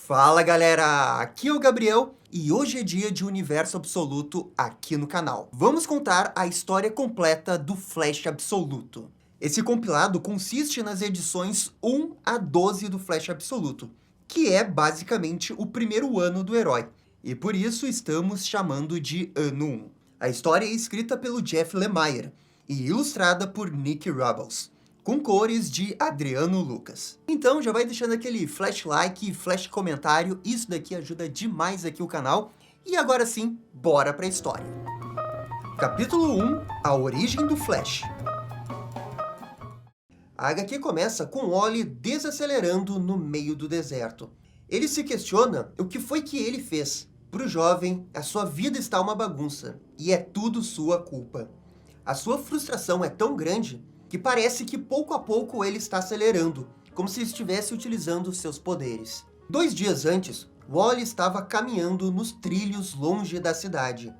Fala galera, aqui é o Gabriel e hoje é dia de Universo Absoluto aqui no canal. Vamos contar a história completa do Flash Absoluto. Esse compilado consiste nas edições 1 a 12 do Flash Absoluto, que é basicamente o primeiro ano do herói, e por isso estamos chamando de Ano 1. A história é escrita pelo Jeff Lemire e ilustrada por Nick Rubbles, com cores de Adriano Lucas. Então já vai deixando aquele flash like, flash comentário, isso daqui ajuda demais aqui o canal. E agora sim, bora pra história. Capítulo 1, A Origem do Flash. A HQ começa com Wally desacelerando no meio do deserto. Ele se questiona o que foi que ele fez. Para o jovem, a sua vida está uma bagunça, e é tudo sua culpa. A sua frustração é tão grande que parece que pouco a pouco ele está acelerando, como se estivesse utilizando seus poderes. 2 dias antes, Wally estava caminhando nos trilhos longe da cidade.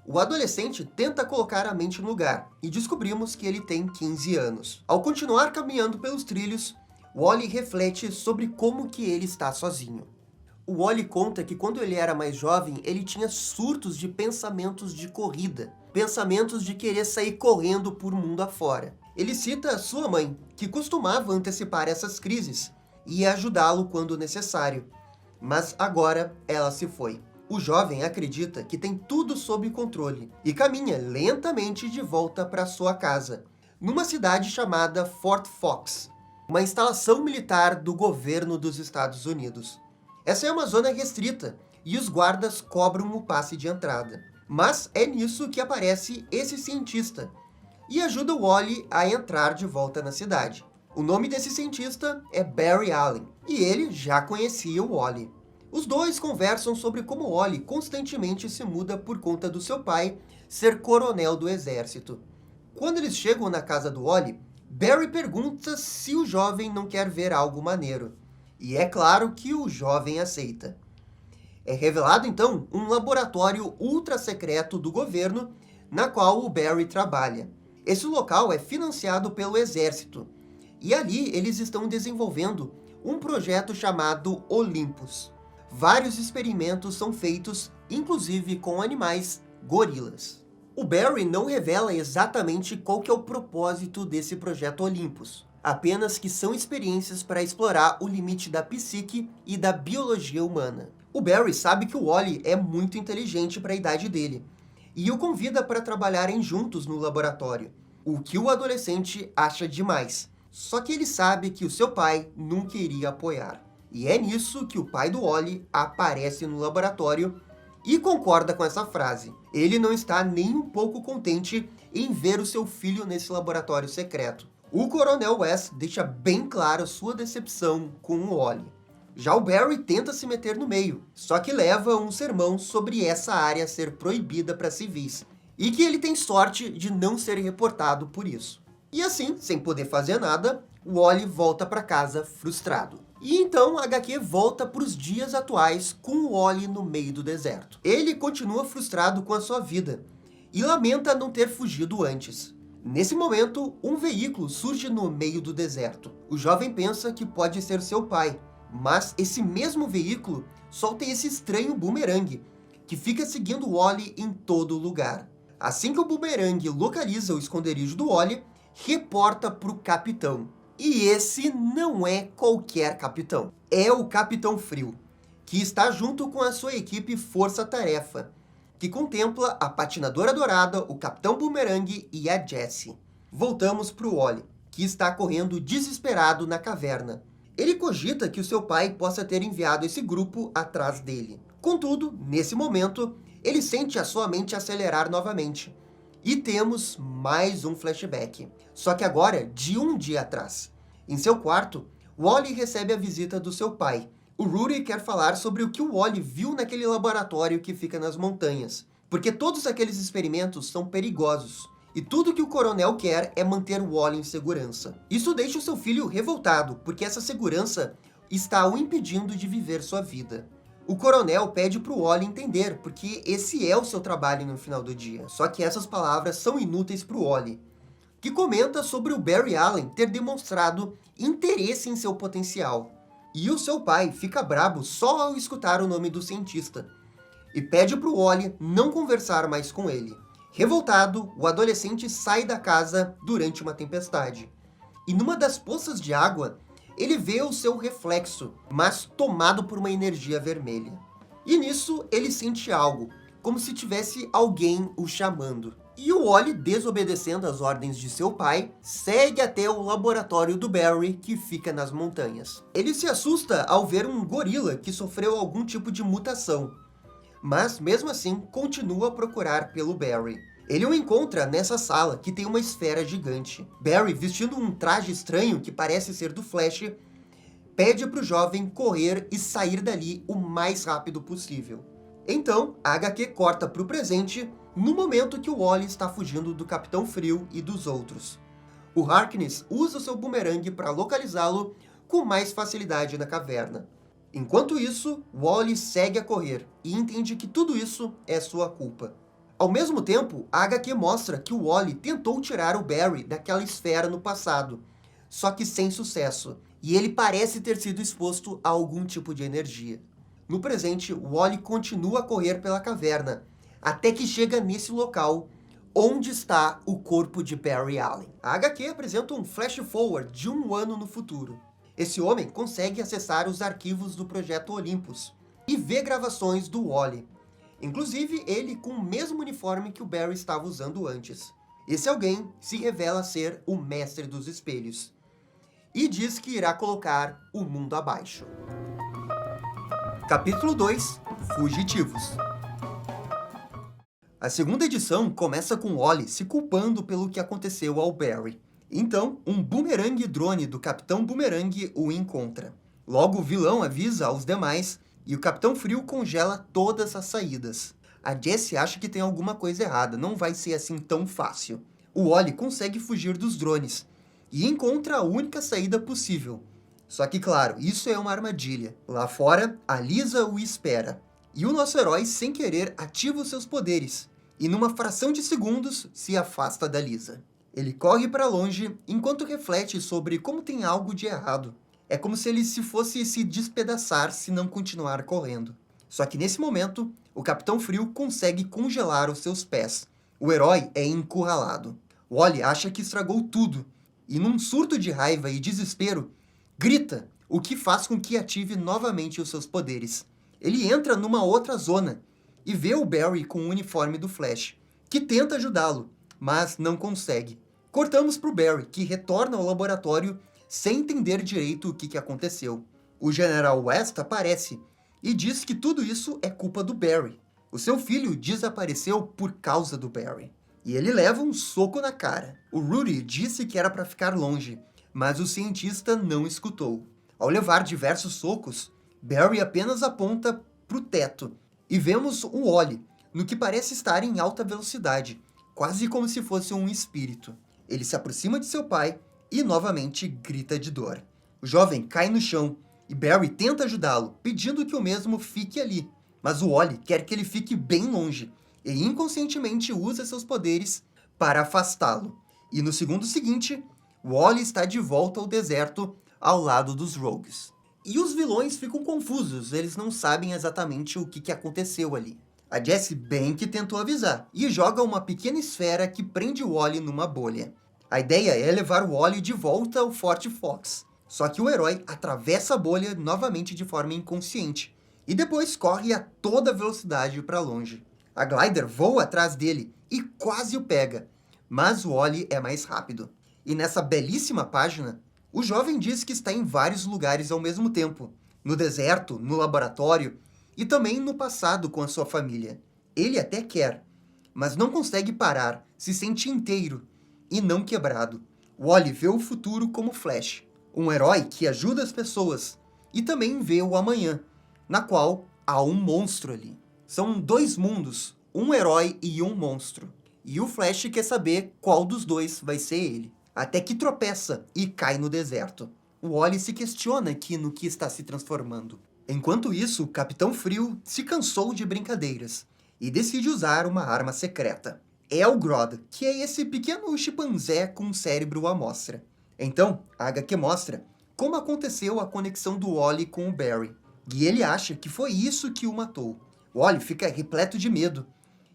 O adolescente tenta colocar a mente no lugar, e descobrimos que ele tem 15 anos. Ao continuar caminhando pelos trilhos, Wally reflete sobre como que ele está sozinho. O Wally conta que quando ele era mais jovem, ele tinha surtos de pensamentos de corrida, pensamentos de querer sair correndo por mundo afora. Ele cita a sua mãe, que costumava antecipar essas crises e ajudá-lo quando necessário. Mas agora ela se foi. O jovem acredita que tem tudo sob controle e caminha lentamente de volta para sua casa, numa cidade chamada Fort Fox, uma instalação militar do governo dos Estados Unidos. Essa é uma zona restrita e os guardas cobram o passe de entrada. Mas é nisso que aparece esse cientista e ajuda o Wally a entrar de volta na cidade. O nome desse cientista é Barry Allen, e ele já conhecia o Wally. Os dois conversam sobre como o Wally constantemente se muda por conta do seu pai ser coronel do exército. Quando eles chegam na casa do Wally, Barry pergunta se o jovem não quer ver algo maneiro. E é claro que o jovem aceita. É revelado, então, um laboratório ultra secreto do governo na qual o Barry trabalha. Esse local é financiado pelo exército, e ali eles estão desenvolvendo um projeto chamado Olympus. Vários experimentos são feitos, inclusive com animais gorilas. O Barry não revela exatamente qual que é o propósito desse projeto Olympus, apenas que são experiências para explorar o limite da psique e da biologia humana. O Barry sabe que o Wally é muito inteligente para a idade dele, e o convida para trabalharem juntos no laboratório, o que o adolescente acha demais. Só que ele sabe que o seu pai nunca iria apoiar. E é nisso que o pai do Wally aparece no laboratório e concorda com essa frase. Ele não está nem um pouco contente em ver o seu filho nesse laboratório secreto. O Coronel West deixa bem claro sua decepção com o Wally. Já o Barry tenta se meter no meio, só que leva um sermão sobre essa área ser proibida para civis, e que ele tem sorte de não ser reportado por isso. E assim, sem poder fazer nada, o Wally volta para casa frustrado. E então a HQ volta para os dias atuais com o Wally no meio do deserto. Ele continua frustrado com a sua vida e lamenta não ter fugido antes. Nesse momento, um veículo surge no meio do deserto. O jovem pensa que pode ser seu pai, mas esse mesmo veículo solta esse estranho bumerangue, que fica seguindo o Wally em todo lugar. Assim que o bumerangue localiza o esconderijo do Wally, reporta para o capitão. E esse não é qualquer capitão. É o Capitão Frio, que está junto com a sua equipe Força Tarefa, que contempla a Patinadora Dourada, o Capitão Bumerangue e a Jessie. Voltamos para o Wally, que está correndo desesperado na caverna. Ele cogita que o seu pai possa ter enviado esse grupo atrás dele. Contudo, nesse momento, ele sente a sua mente acelerar novamente. E temos mais um flashback, só que agora de um dia atrás. Em seu quarto, Wally recebe a visita do seu pai. O Rudy quer falar sobre o que o Wally viu naquele laboratório que fica nas montanhas, porque todos aqueles experimentos são perigosos. E tudo que o coronel quer é manter o Wally em segurança. Isso deixa o seu filho revoltado, porque essa segurança está o impedindo de viver sua vida. O coronel pede para o Wally entender, porque esse é o seu trabalho no final do dia. Só que essas palavras são inúteis para o Wally, que comenta sobre o Barry Allen ter demonstrado interesse em seu potencial. E o seu pai fica brabo só ao escutar o nome do cientista e pede para o Wally não conversar mais com ele. Revoltado, o adolescente sai da casa durante uma tempestade. E numa das poças de água, ele vê o seu reflexo, mas tomado por uma energia vermelha. E nisso, ele sente algo, como se tivesse alguém o chamando. E o Wally, desobedecendo as ordens de seu pai, segue até o laboratório do Barry, que fica nas montanhas. Ele se assusta ao ver um gorila que sofreu algum tipo de mutação, mas mesmo assim continua a procurar pelo Barry. Ele o encontra nessa sala, que tem uma esfera gigante. Barry, vestindo um traje estranho que parece ser do Flash, pede para o jovem correr e sair dali o mais rápido possível. Então, a HQ corta para o presente, no momento que o Wally está fugindo do Capitão Frio e dos outros. O Harkness usa o seu bumerangue para localizá-lo com mais facilidade na caverna. Enquanto isso, Wally segue a correr e entende que tudo isso é sua culpa. Ao mesmo tempo, a HQ mostra que o Wally tentou tirar o Barry daquela esfera no passado, só que sem sucesso, e ele parece ter sido exposto a algum tipo de energia. No presente, Wally continua a correr pela caverna, até que chega nesse local, onde está o corpo de Barry Allen. A HQ apresenta um flash forward de 1 ano no futuro. Esse homem consegue acessar os arquivos do Projeto Olympus e vê gravações do Wally. Inclusive, ele com o mesmo uniforme que o Barry estava usando antes. Esse alguém se revela ser o Mestre dos Espelhos e diz que irá colocar o mundo abaixo. Capítulo 2 – Fugitivos. A segunda edição começa com Wally se culpando pelo que aconteceu ao Barry. Então, um bumerangue drone do Capitão Boomerang o encontra. Logo, o vilão avisa aos demais e o Capitão Frio congela todas as saídas. A Jessie acha que tem alguma coisa errada, não vai ser assim tão fácil. O Wally consegue fugir dos drones e encontra a única saída possível. Só que, claro, isso é uma armadilha. Lá fora, a Lisa o espera. E o nosso herói, sem querer, ativa os seus poderes. E numa fração de segundos, se afasta da Lisa. Ele corre para longe, enquanto reflete sobre como tem algo de errado. É como se ele fosse se despedaçar se não continuar correndo. Só que nesse momento, o Capitão Frio consegue congelar os seus pés. O herói é encurralado. Wally acha que estragou tudo. E num surto de raiva e desespero, grita, o que faz com que ative novamente os seus poderes. Ele entra numa outra zona e vê o Barry com o uniforme do Flash, que tenta ajudá-lo, mas não consegue. Cortamos para o Barry, que retorna ao laboratório sem entender direito o que aconteceu. O General West aparece e diz que tudo isso é culpa do Barry. O seu filho desapareceu por causa do Barry. E ele leva um soco na cara. O Rudy disse que era para ficar longe, mas o cientista não escutou. Ao levar diversos socos, Barry apenas aponta para o teto. E vemos o Wally, no que parece estar em alta velocidade, quase como se fosse um espírito. Ele se aproxima de seu pai e novamente grita de dor. O jovem cai no chão e Barry tenta ajudá-lo, pedindo que o mesmo fique ali. Mas o Wally quer que ele fique bem longe e inconscientemente usa seus poderes para afastá-lo. E no segundo seguinte, Wally está de volta ao deserto ao lado dos Rogues. E os vilões ficam confusos, eles não sabem exatamente o que aconteceu ali. A Jessie bem que tentou avisar, e joga uma pequena esfera que prende o Wally numa bolha. A ideia é levar o Wally de volta ao Forte Fox. Só que o herói atravessa a bolha novamente de forma inconsciente, e depois corre a toda velocidade para longe. A Glider voa atrás dele e quase o pega, mas o Wally é mais rápido. E nessa belíssima página, o jovem diz que está em vários lugares ao mesmo tempo. No deserto, no laboratório e também no passado com a sua família. Ele até quer, mas não consegue parar, se sente inteiro e não quebrado. Wally vê o futuro como Flash, um herói que ajuda as pessoas, e também vê o amanhã, na qual há um monstro ali. São dois mundos, um herói e um monstro. E o Flash quer saber qual dos dois vai ser ele. Até que tropeça e cai no deserto. O Wally se questiona aqui no que está se transformando. Enquanto isso, o Capitão Frio se cansou de brincadeiras e decide usar uma arma secreta. É o Grodd, que é esse pequeno chimpanzé com um cérebro à mostra. Então, a HQ mostra como aconteceu a conexão do Wally com o Barry. E ele acha que foi isso que o matou. O Wally fica repleto de medo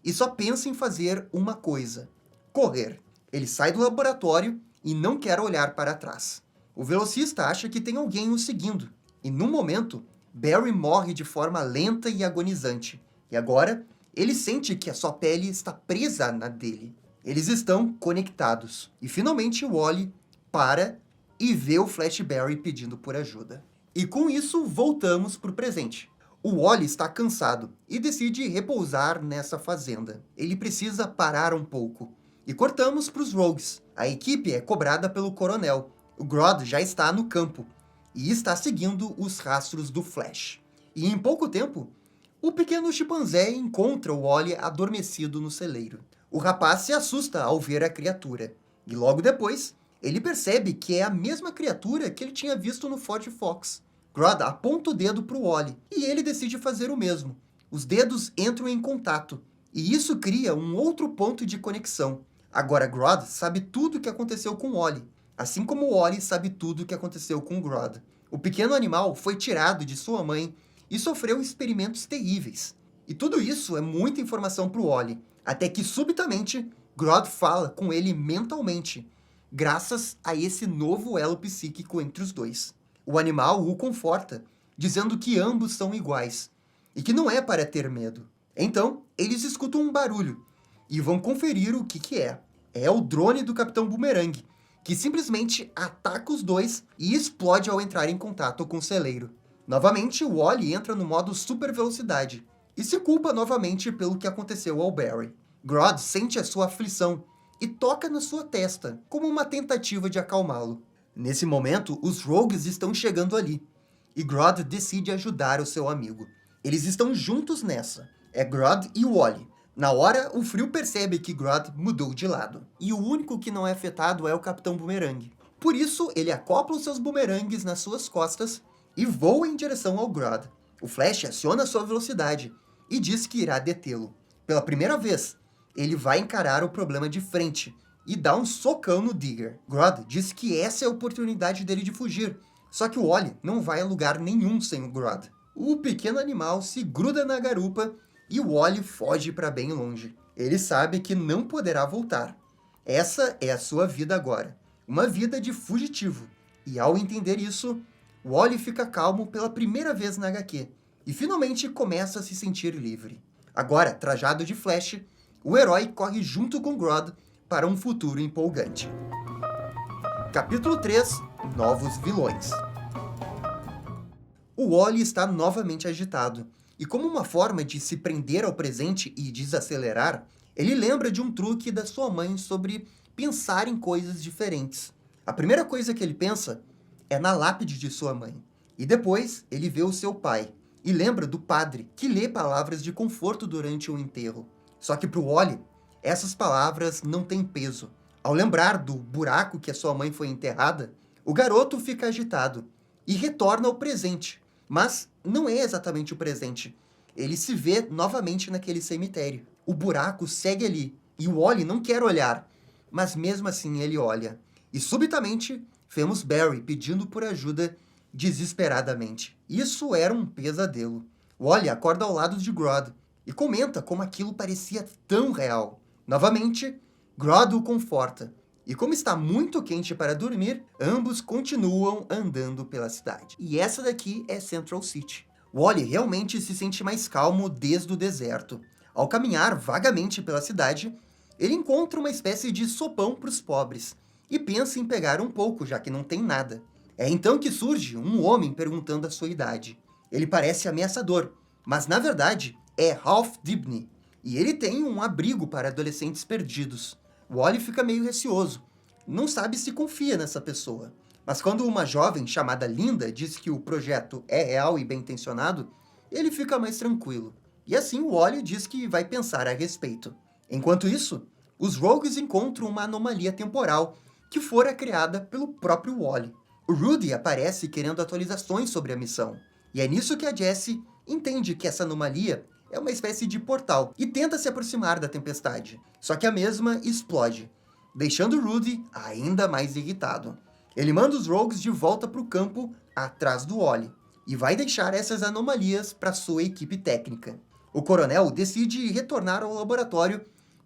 e só pensa em fazer uma coisa: correr. Ele sai do laboratório e não quer olhar para trás. O velocista acha que tem alguém o seguindo, e num momento, Barry morre de forma lenta e agonizante. E agora, ele sente que a sua pele está presa na dele. Eles estão conectados. E finalmente o Wally para e vê o Flash Barry pedindo por ajuda. E com isso, voltamos para o presente. O Wally está cansado e decide repousar nessa fazenda. Ele precisa parar um pouco. E cortamos para os Rogues. A equipe é cobrada pelo coronel. O Grodd já está no campo e está seguindo os rastros do Flash. E em pouco tempo, o pequeno chimpanzé encontra o Wally adormecido no celeiro. O rapaz se assusta ao ver a criatura. E logo depois, ele percebe que é a mesma criatura que ele tinha visto no Ford Fox. Grodd aponta o dedo para o Wally e ele decide fazer o mesmo. Os dedos entram em contato e isso cria um outro ponto de conexão. Agora Grodd sabe tudo o que aconteceu com o Wally, assim como o Wally sabe tudo o que aconteceu com o Grodd. O pequeno animal foi tirado de sua mãe e sofreu experimentos terríveis. E tudo isso é muita informação para o Wally, até que subitamente Grodd fala com ele mentalmente, graças a esse novo elo psíquico entre os dois. O animal o conforta, dizendo que ambos são iguais, e que não é para ter medo. Então, eles escutam um barulho, e vão conferir o que é. É o drone do Capitão Boomerang, que simplesmente ataca os dois e explode ao entrar em contato com o celeiro. Novamente, o Wally entra no modo super velocidade, e se culpa novamente pelo que aconteceu ao Barry. Grodd sente a sua aflição, e toca na sua testa, como uma tentativa de acalmá-lo. Nesse momento, os Rogues estão chegando ali, e Grodd decide ajudar o seu amigo. Eles estão juntos nessa. É Grodd e o Wally. Na hora, o Frio percebe que Grodd mudou de lado. E o único que não é afetado é o Capitão Boomerang. Por isso, ele acopla os seus boomerangues nas suas costas e voa em direção ao Grodd. O Flash aciona sua velocidade e diz que irá detê-lo. Pela primeira vez, ele vai encarar o problema de frente e dá um socão no Digger. Grodd diz que essa é a oportunidade dele de fugir, só que o Wally não vai a lugar nenhum sem o Grodd. O pequeno animal se gruda na garupa e o Wally foge para bem longe. Ele sabe que não poderá voltar. Essa é a sua vida agora, uma vida de fugitivo. E ao entender isso, o Wally fica calmo pela primeira vez na HQ e finalmente começa a se sentir livre. Agora, trajado de Flash, o herói corre junto com Grodd para um futuro empolgante. Capítulo 3 – Novos vilões. O Wally está novamente agitado, e como uma forma de se prender ao presente e desacelerar, ele lembra de um truque da sua mãe sobre pensar em coisas diferentes. A primeira coisa que ele pensa é na lápide de sua mãe, e depois ele vê o seu pai, e lembra do padre, que lê palavras de conforto durante o enterro. Só que para o Wally, essas palavras não têm peso. Ao lembrar do buraco que a sua mãe foi enterrada, o garoto fica agitado e retorna ao presente. Mas não é exatamente o presente. Ele se vê novamente naquele cemitério. O buraco segue ali e o Wally não quer olhar, mas mesmo assim ele olha. E subitamente vemos Barry pedindo por ajuda desesperadamente. Isso era um pesadelo. Wally acorda ao lado de Grodd e comenta como aquilo parecia tão real. Novamente, Grodd o conforta, e como está muito quente para dormir, ambos continuam andando pela cidade. E essa daqui é Central City. Wally realmente se sente mais calmo desde o deserto. Ao caminhar vagamente pela cidade, ele encontra uma espécie de sopão para os pobres, e pensa em pegar um pouco, já que não tem nada. É então que surge um homem perguntando a sua idade. Ele parece ameaçador, mas na verdade é Ralph Dibny, e ele tem um abrigo para adolescentes perdidos. Wally fica meio receoso, não sabe se confia nessa pessoa. Mas quando uma jovem chamada Linda diz que o projeto é real e bem-intencionado, ele fica mais tranquilo. E assim o Wally diz que vai pensar a respeito. Enquanto isso, os Rogues encontram uma anomalia temporal que fora criada pelo próprio Wally. O Rudy aparece querendo atualizações sobre a missão. E é nisso que a Jessie entende que essa anomalia é uma espécie de portal e tenta se aproximar da tempestade. Só que a mesma explode, deixando Rudy ainda mais irritado. Ele manda os Rogues de volta para o campo atrás do Wally e vai deixar essas anomalias para sua equipe técnica. O coronel decide retornar ao laboratório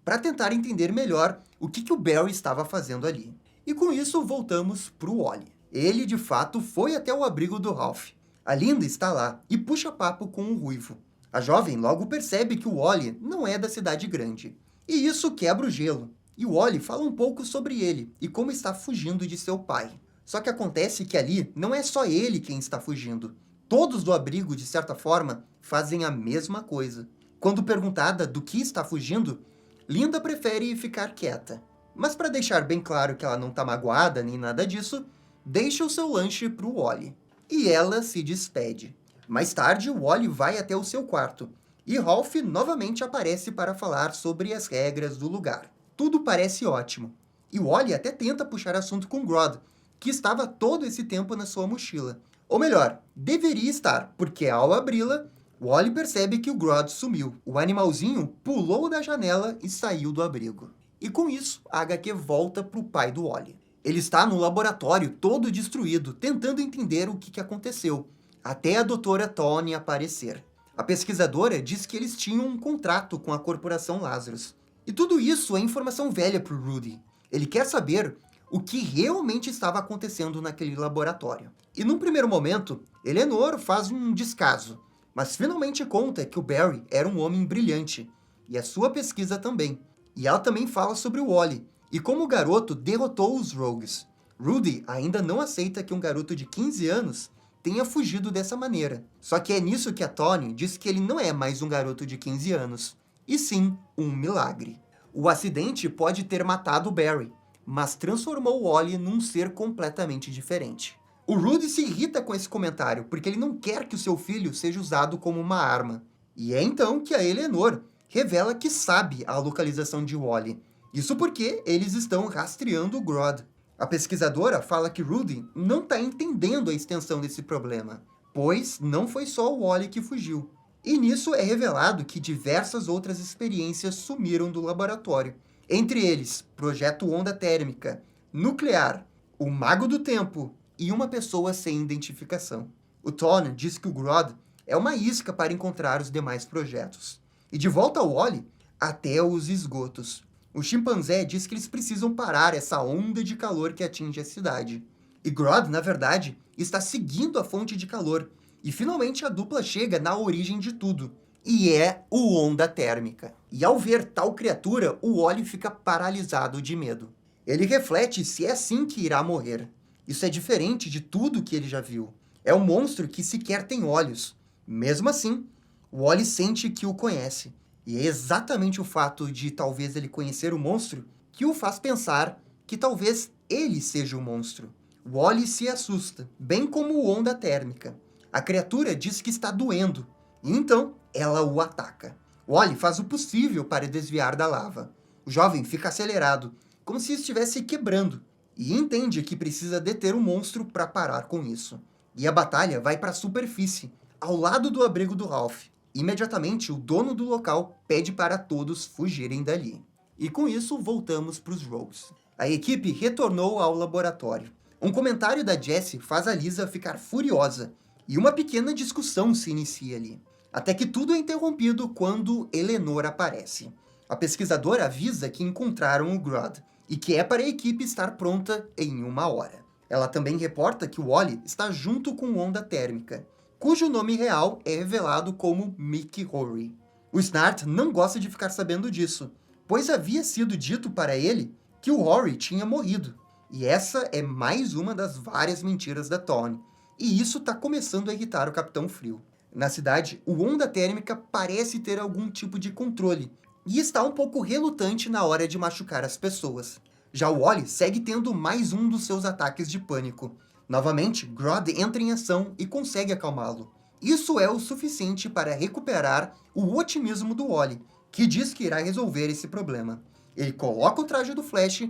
para tentar entender melhor o que o Barry estava fazendo ali. E com isso voltamos para o Wally. Ele, de fato, foi até o abrigo do Ralph. A Linda está lá e puxa papo com o Ruivo. A jovem logo percebe que o Wally não é da cidade grande. E isso quebra o gelo. E o Wally fala um pouco sobre ele e como está fugindo de seu pai. Só que acontece que ali não é só ele quem está fugindo. Todos do abrigo, de certa forma, fazem a mesma coisa. Quando perguntada do que está fugindo, Linda prefere ficar quieta. Mas para deixar bem claro que ela não está magoada nem nada disso, deixa o seu lanche para o Wally. E ela se despede. Mais tarde, o Wally vai até o seu quarto. E Ralph novamente aparece para falar sobre as regras do lugar. Tudo parece ótimo. E o Wally até tenta puxar assunto com Grodd, que estava todo esse tempo na sua mochila. Ou melhor, deveria estar, porque ao abri-la, Wally percebe que o Grodd sumiu. O animalzinho pulou da janela e saiu do abrigo. E com isso, a HQ volta para o pai do Wally. Ele está no laboratório todo destruído, tentando entender o que aconteceu, até a doutora Tawny aparecer. A pesquisadora diz que eles tinham um contrato com a Corporação Lazarus. E tudo isso é informação velha para o Rudy. Ele quer saber o que realmente estava acontecendo naquele laboratório. E num primeiro momento, Eleanor faz um descaso, mas finalmente conta que o Barry era um homem brilhante, e a sua pesquisa também. E ela também fala sobre o Wally, e como o garoto derrotou os Rogues. Rudy ainda não aceita que um garoto de 15 anos tenha fugido dessa maneira. Só que é nisso que a Tawny diz que ele não é mais um garoto de 15 anos, e sim um milagre. O acidente pode ter matado o Barry, mas transformou o Wally num ser completamente diferente. O Rudy se irrita com esse comentário, porque ele não quer que o seu filho seja usado como uma arma. E é então que a Eleanor revela que sabe a localização de Wally. Isso porque eles estão rastreando o Grodd. A pesquisadora fala que Rudy não está entendendo a extensão desse problema, pois não foi só o Wally que fugiu. E nisso é revelado que diversas outras experiências sumiram do laboratório. Entre eles, Projeto Onda Térmica, Nuclear, o Mago do Tempo e uma pessoa sem identificação. O Tawny diz que o Grodd é uma isca para encontrar os demais projetos. E de volta ao Wally, até os esgotos. O chimpanzé diz que eles precisam parar essa onda de calor que atinge a cidade. E Grodd, na verdade, está seguindo a fonte de calor. E finalmente a dupla chega na origem de tudo. E é o Onda Térmica. E ao ver tal criatura, o Wally fica paralisado de medo. Ele reflete se é assim que irá morrer. Isso é diferente de tudo que ele já viu. É um monstro que sequer tem olhos. Mesmo assim, o Wally sente que o conhece. E é exatamente o fato de talvez ele conhecer o monstro que o faz pensar que talvez ele seja o monstro. O Wally se assusta, bem como o Onda Térmica. A criatura diz que está doendo, e então ela o ataca. Wally faz o possível para desviar da lava. O jovem fica acelerado, como se estivesse quebrando, e entende que precisa deter o monstro para parar com isso. E a batalha vai para a superfície, ao lado do abrigo do Ralph. Imediatamente, o dono do local pede para todos fugirem dali. E com isso, voltamos para os Rogues. A equipe retornou ao laboratório. Um comentário da Jessie faz a Lisa ficar furiosa, e uma pequena discussão se inicia ali. Até que tudo é interrompido quando Eleanor aparece. A pesquisadora avisa que encontraram o Grodd, e que é para a equipe estar pronta em 1 hora. Ela também reporta que o Wally está junto com Onda Térmica, cujo nome real é revelado como Mickey Rory. O Snart não gosta de ficar sabendo disso, pois havia sido dito para ele que o Rory tinha morrido. E essa é mais uma das várias mentiras da Tawny. E isso está começando a irritar o Capitão Frio. Na cidade, o Onda Térmica parece ter algum tipo de controle, e está um pouco relutante na hora de machucar as pessoas. Já o Wally segue tendo mais um dos seus ataques de pânico. Novamente, Grodd entra em ação e consegue acalmá-lo. Isso é o suficiente para recuperar o otimismo do Wally, que diz que irá resolver esse problema. Ele coloca o traje do Flash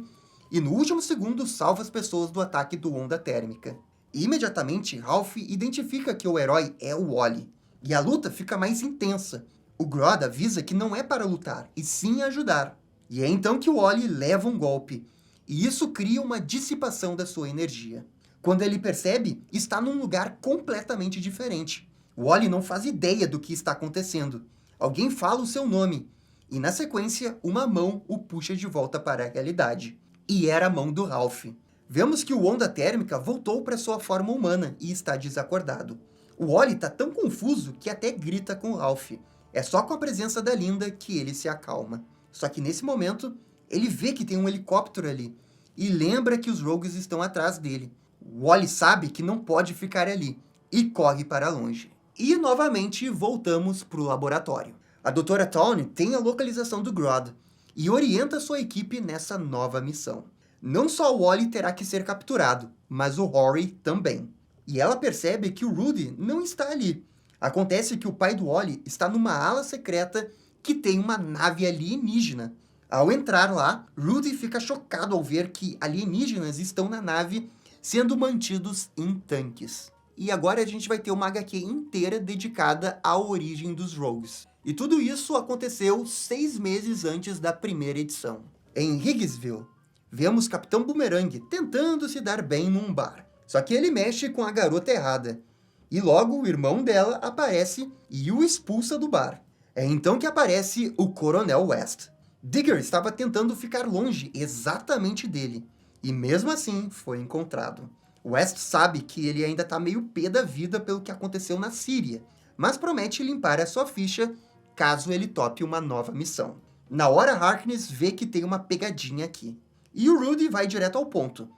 e no último segundo salva as pessoas do ataque do Onda Térmica. Imediatamente, Ralph identifica que o herói é o Wally, e a luta fica mais intensa. O Grodd avisa que não é para lutar, e sim ajudar. E é então que o Wally leva um golpe, e isso cria uma dissipação da sua energia. Quando ele percebe, está num lugar completamente diferente. O Wally não faz ideia do que está acontecendo. Alguém fala o seu nome, e na sequência, uma mão o puxa de volta para a realidade. E era a mão do Ralph. Vemos que o Onda Térmica voltou para sua forma humana e está desacordado. O Wally está tão confuso que até grita com o Ralph. É só com a presença da Linda que ele se acalma. Só que nesse momento, ele vê que tem um helicóptero ali e lembra que os Rogues estão atrás dele. O Wally sabe que não pode ficar ali e corre para longe. E novamente voltamos para o laboratório. A Dra. Tawny tem a localização do Grodd e orienta sua equipe nessa nova missão. Não só o Wally terá que ser capturado, mas o Rory também. E ela percebe que o Rudy não está ali. Acontece que o pai do Wally está numa ala secreta que tem uma nave alienígena. Ao entrar lá, Rudy fica chocado ao ver que alienígenas estão na nave sendo mantidos em tanques. E agora a gente vai ter uma HQ inteira dedicada à origem dos Rogues. E tudo isso aconteceu 6 meses antes da primeira edição. Em Higgsville, vemos Capitão Boomerang tentando se dar bem num bar. Só que ele mexe com a garota errada. E logo o irmão dela aparece e o expulsa do bar. É então que aparece o Coronel West. Digger estava tentando ficar longe exatamente dele. E mesmo assim foi encontrado. West sabe que ele ainda está meio pé da vida pelo que aconteceu na Síria, mas promete limpar a sua ficha caso ele tope uma nova missão. Na hora, Harkness vê que tem uma pegadinha aqui. E o Rudy vai direto ao ponto.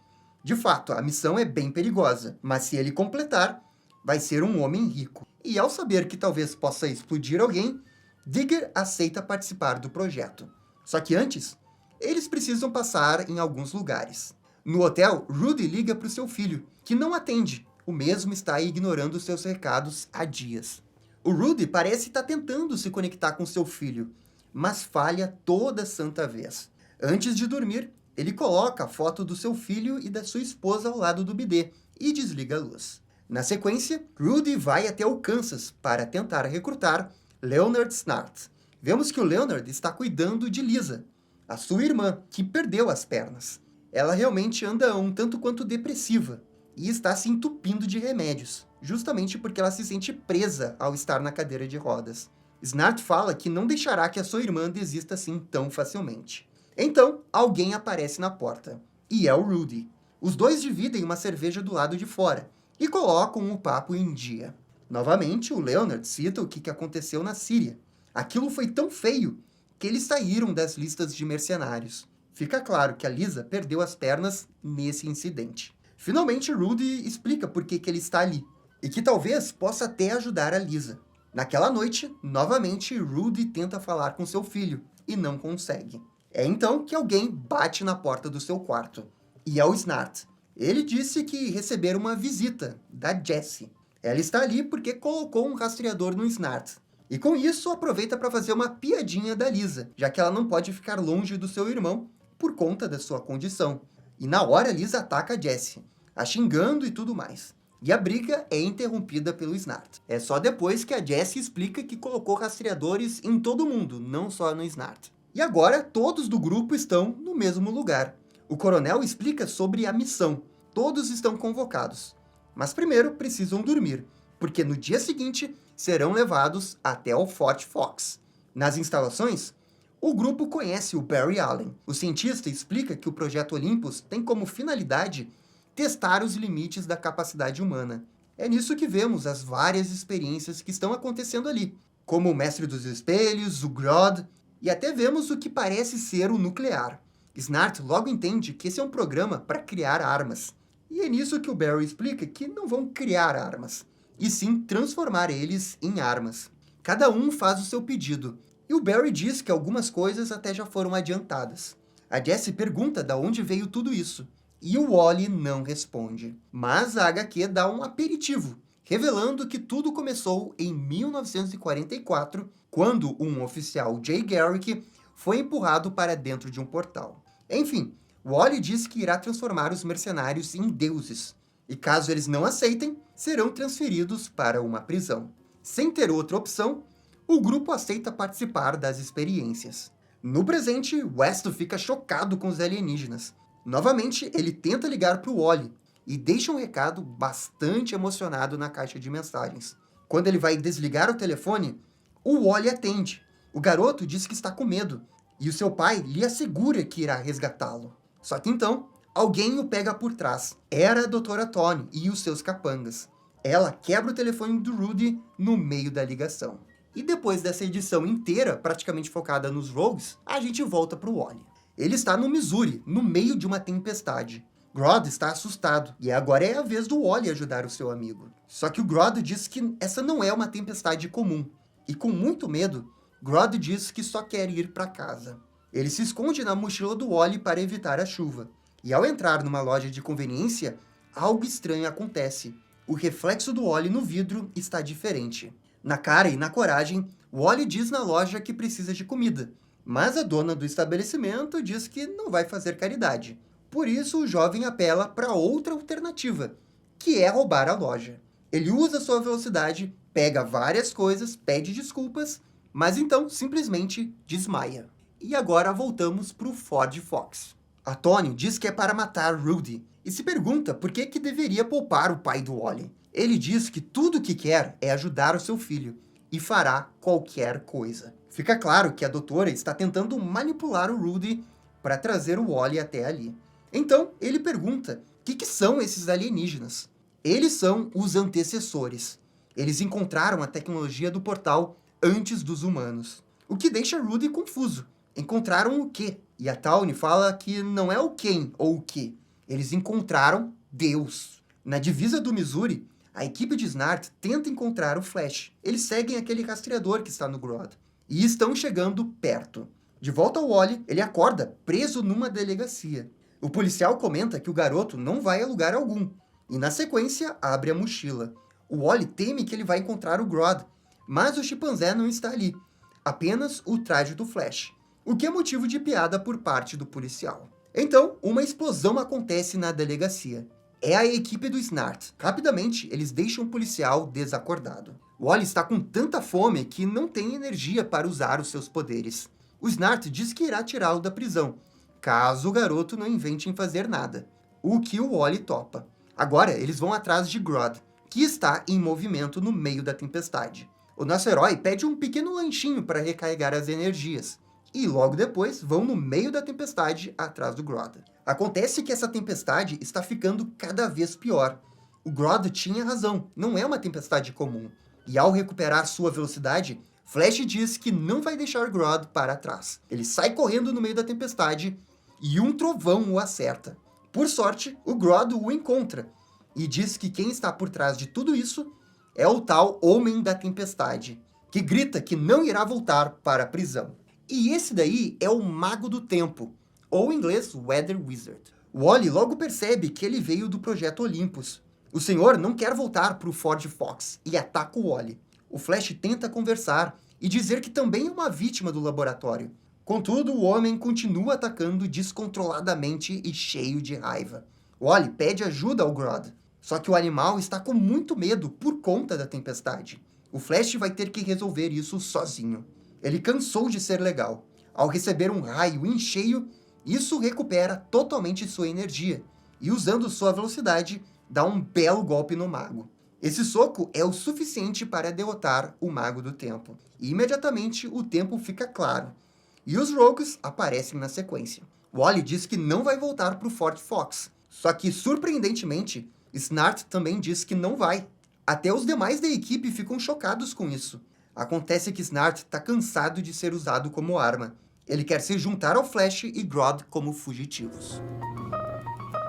De fato, a missão é bem perigosa, mas se ele completar, vai ser um homem rico. E ao saber que talvez possa explodir alguém, Digger aceita participar do projeto. Só que antes, eles precisam passar em alguns lugares. No hotel, Rudy liga para o seu filho, que não atende. O mesmo está ignorando seus recados há dias. O Rudy parece estar tentando se conectar com seu filho, mas falha toda santa vez. Antes de dormir, ele coloca a foto do seu filho e da sua esposa ao lado do bidê e desliga a luz. Na sequência, Rudy vai até o Kansas para tentar recrutar Leonard Snart. Vemos que o Leonard está cuidando de Lisa, a sua irmã, que perdeu as pernas. Ela realmente anda um tanto quanto depressiva e está se entupindo de remédios, justamente porque ela se sente presa ao estar na cadeira de rodas. Snart fala que não deixará que a sua irmã desista assim tão facilmente. Então, alguém aparece na porta, e é o Rudy. Os dois dividem uma cerveja do lado de fora e colocam o papo em dia. Novamente, o Leonard cita o que aconteceu na Síria. Aquilo foi tão feio que eles saíram das listas de mercenários. Fica claro que a Lisa perdeu as pernas nesse incidente. Finalmente, Rudy explica por que ele está ali, e que talvez possa até ajudar a Lisa. Naquela noite, novamente, Rudy tenta falar com seu filho, e não consegue. É então que alguém bate na porta do seu quarto. E é o Snart. Ele disse que receberam uma visita da Jessie. Ela está ali porque colocou um rastreador no Snart. E com isso, aproveita para fazer uma piadinha da Lisa, já que ela não pode ficar longe do seu irmão por conta da sua condição. E na hora, Lisa ataca a Jessie, a xingando e tudo mais. E a briga é interrompida pelo Snart. É só depois que a Jessie explica que colocou rastreadores em todo mundo, não só no Snart. E agora, todos do grupo estão no mesmo lugar. O coronel explica sobre a missão. Todos estão convocados. Mas primeiro precisam dormir, porque no dia seguinte serão levados até o Fort Fox. Nas instalações, o grupo conhece o Barry Allen. O cientista explica que o Projeto Olympus tem como finalidade testar os limites da capacidade humana. É nisso que vemos as várias experiências que estão acontecendo ali, como o Mestre dos Espelhos, o Grodd, e até vemos o que parece ser o nuclear. Snart logo entende que esse é um programa para criar armas. E é nisso que o Barry explica que não vão criar armas, e sim transformar eles em armas. Cada um faz o seu pedido, e o Barry diz que algumas coisas até já foram adiantadas. A Jessie pergunta de onde veio tudo isso, e o Wally não responde. Mas a HQ dá um aperitivo, revelando que tudo começou em 1944, quando um oficial Jay Garrick foi empurrado para dentro de um portal. Enfim, Wally diz que irá transformar os mercenários em deuses, e caso eles não aceitem, serão transferidos para uma prisão. Sem ter outra opção, o grupo aceita participar das experiências. No presente, West fica chocado com os alienígenas, Novamente, ele tenta ligar para o Wally e deixa um recado bastante emocionado na caixa de mensagens. Quando ele vai desligar o telefone, o Wally atende. O garoto diz que está com medo e o seu pai lhe assegura que irá resgatá-lo. Só que então, alguém o pega por trás. Era a doutora Tony e os seus capangas. Ela quebra o telefone do Rudy no meio da ligação. E depois dessa edição inteira, praticamente focada nos Rogues, a gente volta para o Wally. Ele está no Missouri, no meio de uma tempestade. Grodd está assustado, e agora é a vez do Wally ajudar o seu amigo. Só que o Grodd diz que essa não é uma tempestade comum. E com muito medo, Grodd diz que só quer ir para casa. Ele se esconde na mochila do Wally para evitar a chuva. E ao entrar numa loja de conveniência, algo estranho acontece. O reflexo do Wally no vidro está diferente. Na cara e na coragem, Wally diz na loja que precisa de comida, mas a dona do estabelecimento diz que não vai fazer caridade. Por isso, o jovem apela para outra alternativa, que é roubar a loja. Ele usa sua velocidade, pega várias coisas, pede desculpas, mas então simplesmente desmaia. E agora voltamos para o Ford Fox. A Tony diz que é para matar Rudy e se pergunta por que deveria poupar o pai do Wally. Ele diz que tudo o que quer é ajudar o seu filho e fará qualquer coisa. Fica claro que a doutora está tentando manipular o Rudy para trazer o Wally até ali. Então, ele pergunta o que são esses alienígenas. Eles são os antecessores. Eles encontraram a tecnologia do portal antes dos humanos. O que deixa Rudy confuso. Encontraram o quê? E a Tawny fala que não é o quem ou o que. Eles encontraram Deus. Na divisa do Missouri, a equipe de Snart tenta encontrar o Flash. Eles seguem aquele rastreador que está no Grodd. E estão chegando perto. De volta ao Wally, ele acorda preso numa delegacia. O policial comenta que o garoto não vai a lugar algum. E na sequência, abre a mochila. O Wally teme que ele vai encontrar o Grodd, mas o chimpanzé não está ali. Apenas o traje do Flash. O que é motivo de piada por parte do policial. Então, uma explosão acontece na delegacia. É a equipe do Snart. Rapidamente, eles deixam o policial desacordado. Wally está com tanta fome que não tem energia para usar os seus poderes. O Snart diz que irá tirá-lo da prisão, caso o garoto não invente em fazer nada. O que o Wally topa. Agora, eles vão atrás de Grodd, que está em movimento no meio da tempestade. O nosso herói pede um pequeno lanchinho para recarregar as energias. E logo depois vão no meio da tempestade atrás do Grodd. Acontece que essa tempestade está ficando cada vez pior. O Grodd tinha razão, não é uma tempestade comum. E ao recuperar sua velocidade, Flash diz que não vai deixar Grodd para trás. Ele sai correndo no meio da tempestade e um trovão o acerta. Por sorte, o Grodd o encontra e diz que quem está por trás de tudo isso é o tal Homem da Tempestade, que grita que não irá voltar para a prisão. E esse daí é o Mago do Tempo, ou em inglês, Weather Wizard. Wally logo percebe que ele veio do Projeto Olympus. O senhor não quer voltar para o Ford Fox e ataca o Wally. O Flash tenta conversar e dizer que também é uma vítima do laboratório. Contudo, o homem continua atacando descontroladamente e cheio de raiva. Wally pede ajuda ao Grodd, só que o animal está com muito medo por conta da tempestade. O Flash vai ter que resolver isso sozinho. Ele cansou de ser legal. Ao receber um raio em cheio, isso recupera totalmente sua energia, e usando sua velocidade, dá um belo golpe no mago. Esse soco é o suficiente para derrotar o Mago do Tempo, e imediatamente o tempo fica claro, e os Rogues aparecem na sequência. Wally diz que não vai voltar para o Ford Fox, só que, surpreendentemente, Snart também diz que não vai. Até os demais da equipe ficam chocados com isso. Acontece que Snart está cansado de ser usado como arma. Ele quer se juntar ao Flash e Grodd como fugitivos.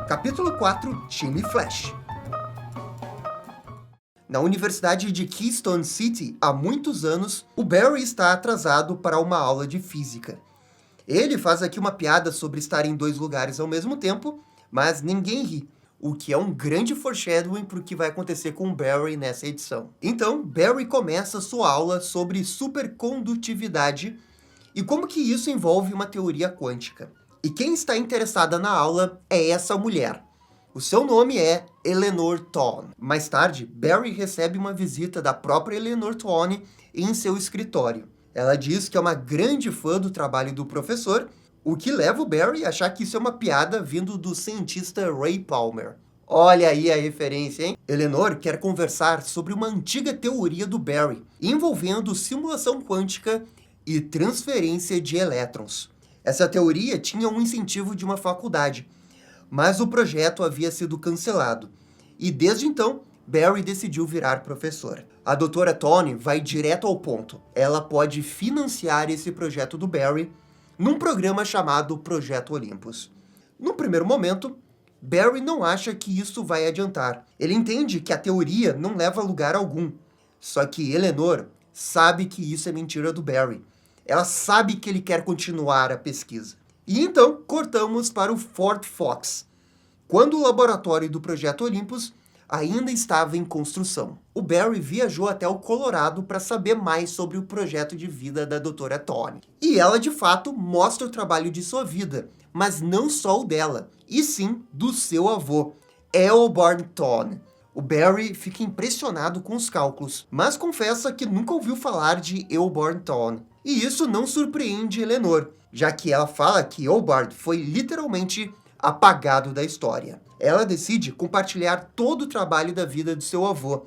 Capítulo 4, Time Flash. Na Universidade de Keystone City, há muitos anos, o Barry está atrasado para uma aula de física. Ele faz aqui uma piada sobre estar em dois lugares ao mesmo tempo, mas ninguém ri, o que é um grande foreshadowing para o que vai acontecer com o Barry nessa edição. Então, Barry começa sua aula sobre supercondutividade e como que isso envolve uma teoria quântica. E quem está interessada na aula é essa mulher. O seu nome é Eleanor Tawny. Mais tarde, Barry recebe uma visita da própria Eleanor Tawny em seu escritório. Ela diz que é uma grande fã do trabalho do professor, o que leva o Barry a achar que isso é uma piada vindo do cientista Ray Palmer. Olha aí a referência, hein? Eleanor quer conversar sobre uma antiga teoria do Barry, envolvendo simulação quântica e transferência de elétrons. Essa teoria tinha um incentivo de uma faculdade, mas o projeto havia sido cancelado, e desde então, Barry decidiu virar professor. A doutora Tony vai direto ao ponto. Ela pode financiar esse projeto do Barry num programa chamado Projeto Olympus. No primeiro momento, Barry não acha que isso vai adiantar. Ele entende que a teoria não leva a lugar algum. Só que Eleanor sabe que isso é mentira do Barry. Ela sabe que ele quer continuar a pesquisa. E então, cortamos para o Fort Fox, quando o laboratório do Projeto Olympus ainda estava em construção. O Barry viajou até o Colorado para saber mais sobre o projeto de vida da doutora Tony. E ela, de fato, mostra o trabalho de sua vida, mas não só o dela, e sim do seu avô, Eobard Thon. O Barry fica impressionado com os cálculos, mas confessa que nunca ouviu falar de Eobard Thon. E isso não surpreende Eleanor, já que ela fala que Eobard foi literalmente apagado da história. Ela decide compartilhar todo o trabalho da vida do seu avô,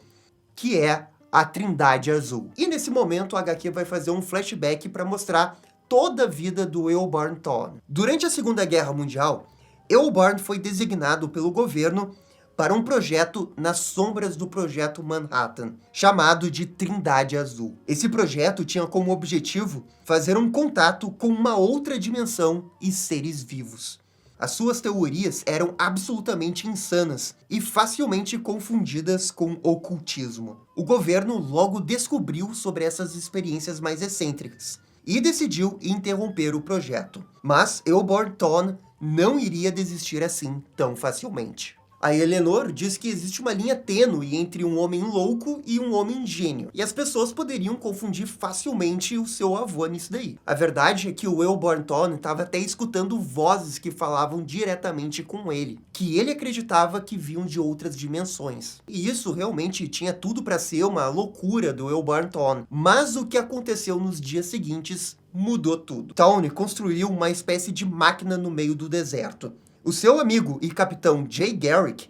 que é a Trindade Azul. E nesse momento a HQ vai fazer um flashback para mostrar toda a vida do Eobard Thon. Durante a Segunda Guerra Mundial, Eobard foi designado pelo governo para um projeto nas sombras do Projeto Manhattan, chamado de Trindade Azul. Esse projeto tinha como objetivo fazer um contato com uma outra dimensão e seres vivos. As suas teorias eram absolutamente insanas e facilmente confundidas com ocultismo. O governo logo descobriu sobre essas experiências mais excêntricas e decidiu interromper o projeto. Mas Eobard Thon não iria desistir assim tão facilmente. A Eleanor diz que existe uma linha tênue entre um homem louco e um homem gênio, e as pessoas poderiam confundir facilmente o seu avô nisso daí. A verdade é que o Eobard Thon estava até escutando vozes que falavam diretamente com ele, que ele acreditava que vinham de outras dimensões. E isso realmente tinha tudo para ser uma loucura do Eobard Thon, mas o que aconteceu nos dias seguintes mudou tudo. Thon construiu uma espécie de máquina no meio do deserto. O seu amigo e capitão Jay Garrick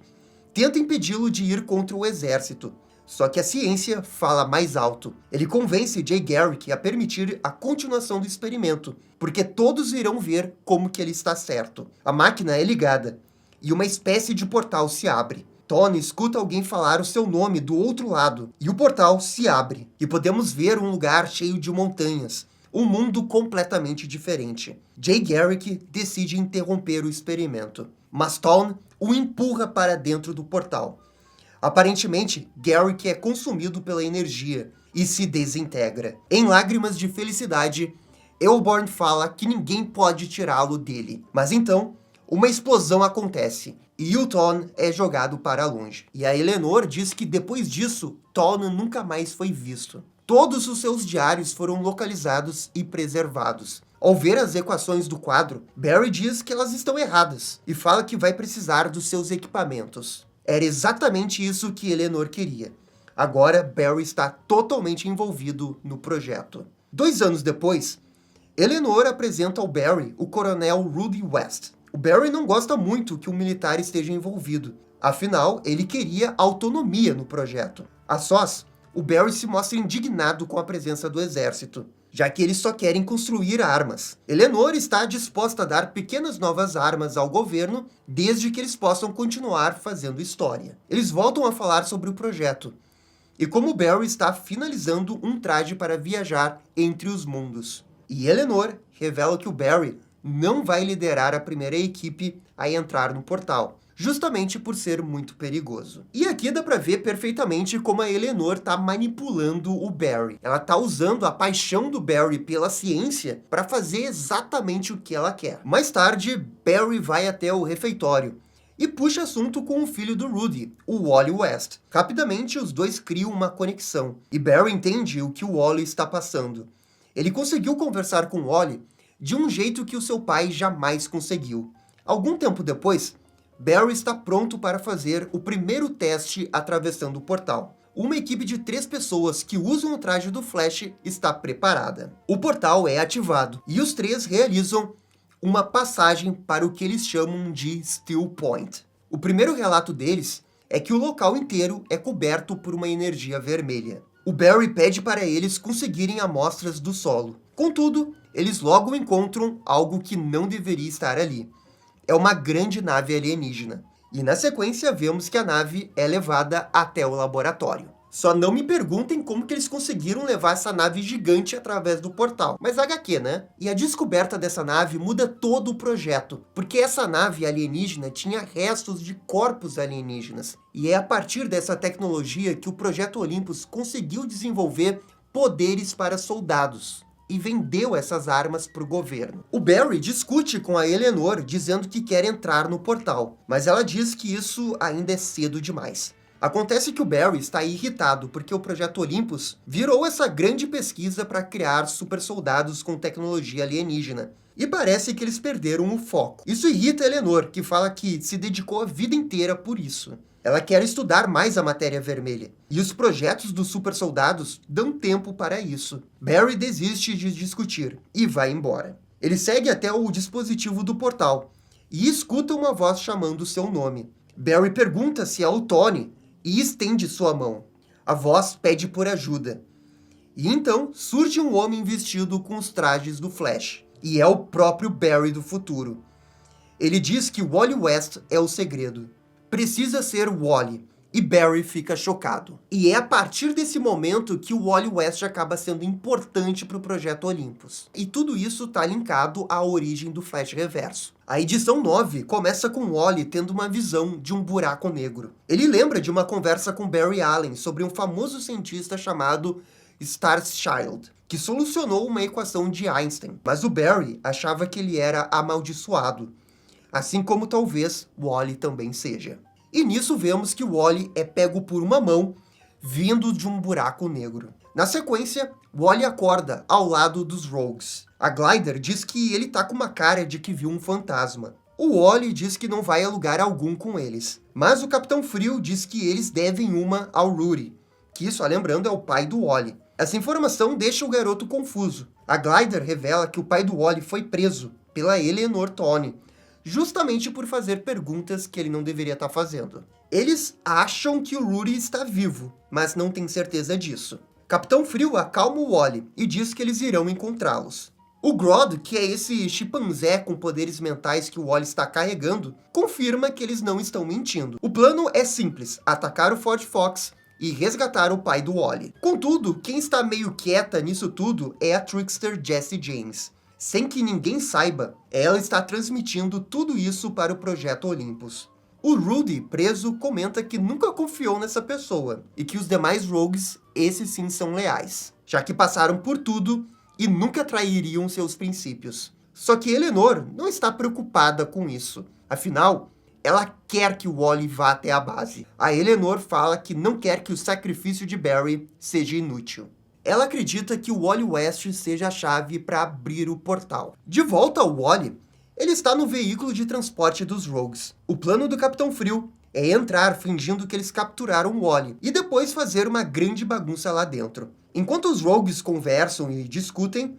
tenta impedi-lo de ir contra o exército. Só que a ciência fala mais alto. Ele convence Jay Garrick a permitir a continuação do experimento, porque todos irão ver como que ele está certo. A máquina é ligada, e uma espécie de portal se abre. Tony escuta alguém falar o seu nome do outro lado, e o portal se abre, e podemos ver um lugar cheio de montanhas, um mundo completamente diferente. Jay Garrick decide interromper o experimento, mas Thon o empurra para dentro do portal. Aparentemente, Garrick é consumido pela energia e se desintegra. Em lágrimas de felicidade, Eobard fala que ninguém pode tirá-lo dele. Mas então, uma explosão acontece e o Thon é jogado para longe. E a Eleanor diz que depois disso, Thon nunca mais foi visto. Todos os seus diários foram localizados e preservados. Ao ver as equações do quadro, Barry diz que elas estão erradas e fala que vai precisar dos seus equipamentos. Era exatamente isso que Eleanor queria. Agora, Barry está totalmente envolvido no projeto. 2 anos depois, Eleanor apresenta ao Barry o coronel Rudy West. O Barry não gosta muito que o militar esteja envolvido. Afinal, ele queria autonomia no projeto. A sós, o Barry se mostra indignado com a presença do exército, já que eles só querem construir armas. Eleanor está disposta a dar pequenas novas armas ao governo, desde que eles possam continuar fazendo história. Eles voltam a falar sobre o projeto, e como Barry está finalizando um traje para viajar entre os mundos. E Eleanor revela que o Barry não vai liderar a primeira equipe a entrar no portal, justamente por ser muito perigoso. E aqui dá pra ver perfeitamente como a Eleanor tá manipulando o Barry. Ela tá usando a paixão do Barry pela ciência para fazer exatamente o que ela quer. Mais tarde, Barry vai até o refeitório e puxa assunto com o filho do Rudy, o Wally West. Rapidamente, os dois criam uma conexão, e Barry entende o que o Wally está passando. Ele conseguiu conversar com o Wally de um jeito que o seu pai jamais conseguiu. Algum tempo depois, Barry está pronto para fazer o primeiro teste atravessando o portal. Uma equipe de 3 pessoas que usam o traje do Flash está preparada. O portal é ativado e os 3 realizam uma passagem para o que eles chamam de Still Point. O primeiro relato deles é que o local inteiro é coberto por uma energia vermelha. O Barry pede para eles conseguirem amostras do solo. Contudo, eles logo encontram algo que não deveria estar ali. É uma grande nave alienígena. E na sequência vemos que a nave é levada até o laboratório. Só não me perguntem como que eles conseguiram levar essa nave gigante através do portal. Mas HQ, né? E a descoberta dessa nave muda todo o projeto, porque essa nave alienígena tinha restos de corpos alienígenas. E é a partir dessa tecnologia que o Projeto Olympus conseguiu desenvolver poderes para soldados e vendeu essas armas para o governo. O Barry discute com a Eleanor, dizendo que quer entrar no portal, mas ela diz que isso ainda é cedo demais. Acontece que o Barry está irritado porque o Projeto Olympus virou essa grande pesquisa para criar super soldados com tecnologia alienígena. E parece que eles perderam o foco. Isso irrita a Eleanor, que fala que se dedicou a vida inteira por isso. Ela quer estudar mais a matéria vermelha. E os projetos dos super soldados dão tempo para isso. Barry desiste de discutir e vai embora. Ele segue até o dispositivo do portal e escuta uma voz chamando seu nome. Barry pergunta se é o Tony e estende sua mão. A voz pede por ajuda. E então surge um homem vestido com os trajes do Flash. E é o próprio Barry do futuro. Ele diz que Wally West é o segredo. Precisa ser Wally. E Barry fica chocado. E é a partir desse momento que o Wally West acaba sendo importante para o Projeto Olympus. E tudo isso está linkado à origem do Flash Reverso. A edição 9 começa com Wally tendo uma visão de um buraco negro. Ele lembra de uma conversa com Barry Allen sobre um famoso cientista chamado Schwarzschild, que solucionou uma equação de Einstein. Mas o Barry achava que ele era amaldiçoado, assim como talvez Wally também seja. E nisso vemos que Wally é pego por uma mão vindo de um buraco negro. Na sequência, Wally acorda ao lado dos Rogues. A Glider diz que ele tá com uma cara de que viu um fantasma. O Wally diz que não vai a lugar algum com eles. Mas o Capitão Frio diz que eles devem uma ao Rudy, que, só lembrando, é o pai do Wally. Essa informação deixa o garoto confuso. A Glider revela que o pai do Wally foi preso pela Eleanor Tony, justamente por fazer perguntas que ele não deveria estar fazendo. Eles acham que o Rudy está vivo, mas não têm certeza disso. Capitão Frio acalma o Wally e diz que eles irão encontrá-los. O Grodd, que é esse chimpanzé com poderes mentais que o Wally está carregando, confirma que eles não estão mentindo. O plano é simples: atacar o Ford Fox e resgatar o pai do Wally. Contudo, quem está meio quieta nisso tudo é a Trickster Jessie James. Sem que ninguém saiba, ela está transmitindo tudo isso para o Projeto Olympus. O Rudy, preso, comenta que nunca confiou nessa pessoa, e que os demais Rogues, esses sim são leais, já que passaram por tudo e nunca trairiam seus princípios. Só que Eleanor não está preocupada com isso. Afinal, ela quer que o Wally vá até a base. A Eleanor fala que não quer que o sacrifício de Barry seja inútil. Ela acredita que o Wally West seja a chave para abrir o portal. De volta ao Wally, ele está no veículo de transporte dos Rogues. O plano do Capitão Frio é entrar fingindo que eles capturaram o Wally e depois fazer uma grande bagunça lá dentro. Enquanto os Rogues conversam e discutem,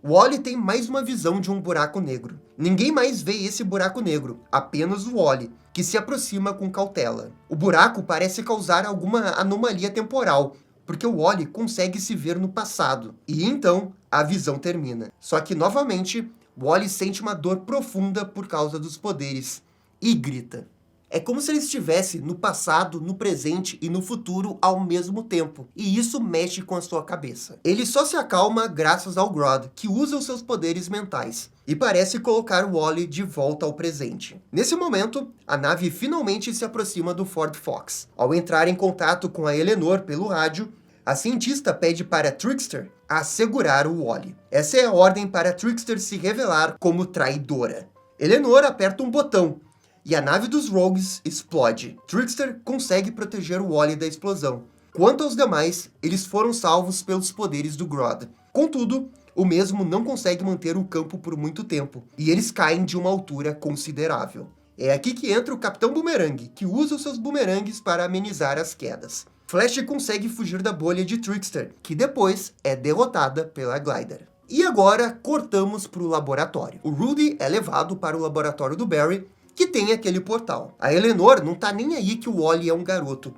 Wally tem mais uma visão de um buraco negro. Ninguém mais vê esse buraco negro, apenas o Wally, que se aproxima com cautela. O buraco parece causar alguma anomalia temporal, porque o Wally consegue se ver no passado. E então, a visão termina. Só que, novamente, Wally sente uma dor profunda por causa dos poderes e grita. É como se ele estivesse no passado, no presente e no futuro ao mesmo tempo. E isso mexe com a sua cabeça. Ele só se acalma graças ao Grodd, que usa os seus poderes mentais. E parece colocar o Wally de volta ao presente. Nesse momento, a nave finalmente se aproxima do Ford Fox. Ao entrar em contato com a Eleanor pelo rádio, a cientista pede para a Trickster assegurar o Wally. Essa é a ordem para a Trickster se revelar como traidora. Eleanor aperta um botão e a nave dos Rogues explode. Trickster consegue proteger o Wally da explosão. Quanto aos demais, eles foram salvos pelos poderes do Grodd. Contudo, o mesmo não consegue manter o campo por muito tempo, e eles caem de uma altura considerável. É aqui que entra o Capitão Boomerang, que usa os seus boomerangues para amenizar as quedas. Flash consegue fugir da bolha de Trickster, que depois é derrotada pela Glider. E agora cortamos para o laboratório. O Rudy é levado para o laboratório do Barry, que tem aquele portal. A Eleanor não tá nem aí que o Wally é um garoto.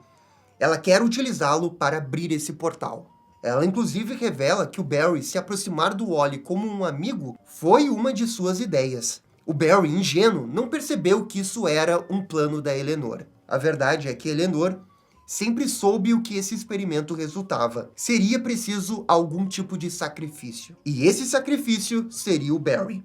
Ela quer utilizá-lo para abrir esse portal. Ela inclusive revela que o Barry se aproximar do Wally como um amigo foi uma de suas ideias. O Barry, ingênuo, não percebeu que isso era um plano da Eleanor. A verdade é que Eleanor sempre soube o que esse experimento resultava. Seria preciso algum tipo de sacrifício. E esse sacrifício seria o Barry.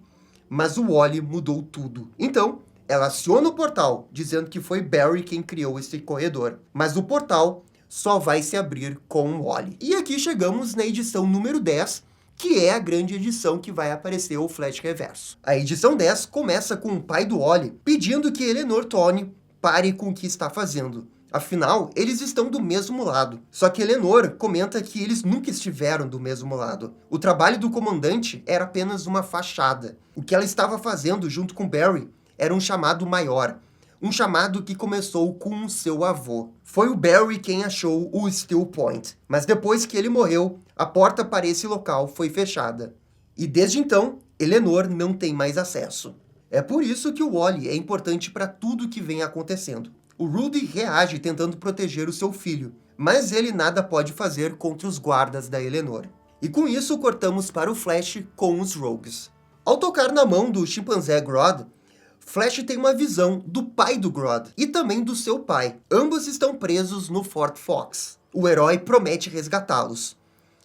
Mas o Wally mudou tudo. Então, ela aciona o portal, dizendo que foi Barry quem criou esse corredor. Mas o portal só vai se abrir com o Wally. E aqui chegamos na edição número 10, que é a grande edição que vai aparecer o Flash Reverso. A edição 10 começa com o pai do Wally pedindo que Eleanor Tony pare com o que está fazendo. Afinal, eles estão do mesmo lado. Só que Eleanor comenta que eles nunca estiveram do mesmo lado. O trabalho do comandante era apenas uma fachada. O que ela estava fazendo junto com Barry era um chamado maior. Um chamado que começou com o seu avô. Foi o Barry quem achou o Still Point. Mas depois que ele morreu, a porta para esse local foi fechada. E desde então, Eleanor não tem mais acesso. É por isso que o Wally é importante para tudo que vem acontecendo. O Rudy reage tentando proteger o seu filho, mas ele nada pode fazer contra os guardas da Eleanor. E com isso cortamos para o Flash com os Rogues. Ao tocar na mão do chimpanzé Grodd, Flash tem uma visão do pai do Grodd e também do seu pai. Ambos estão presos no Fort Fox. O herói promete resgatá-los.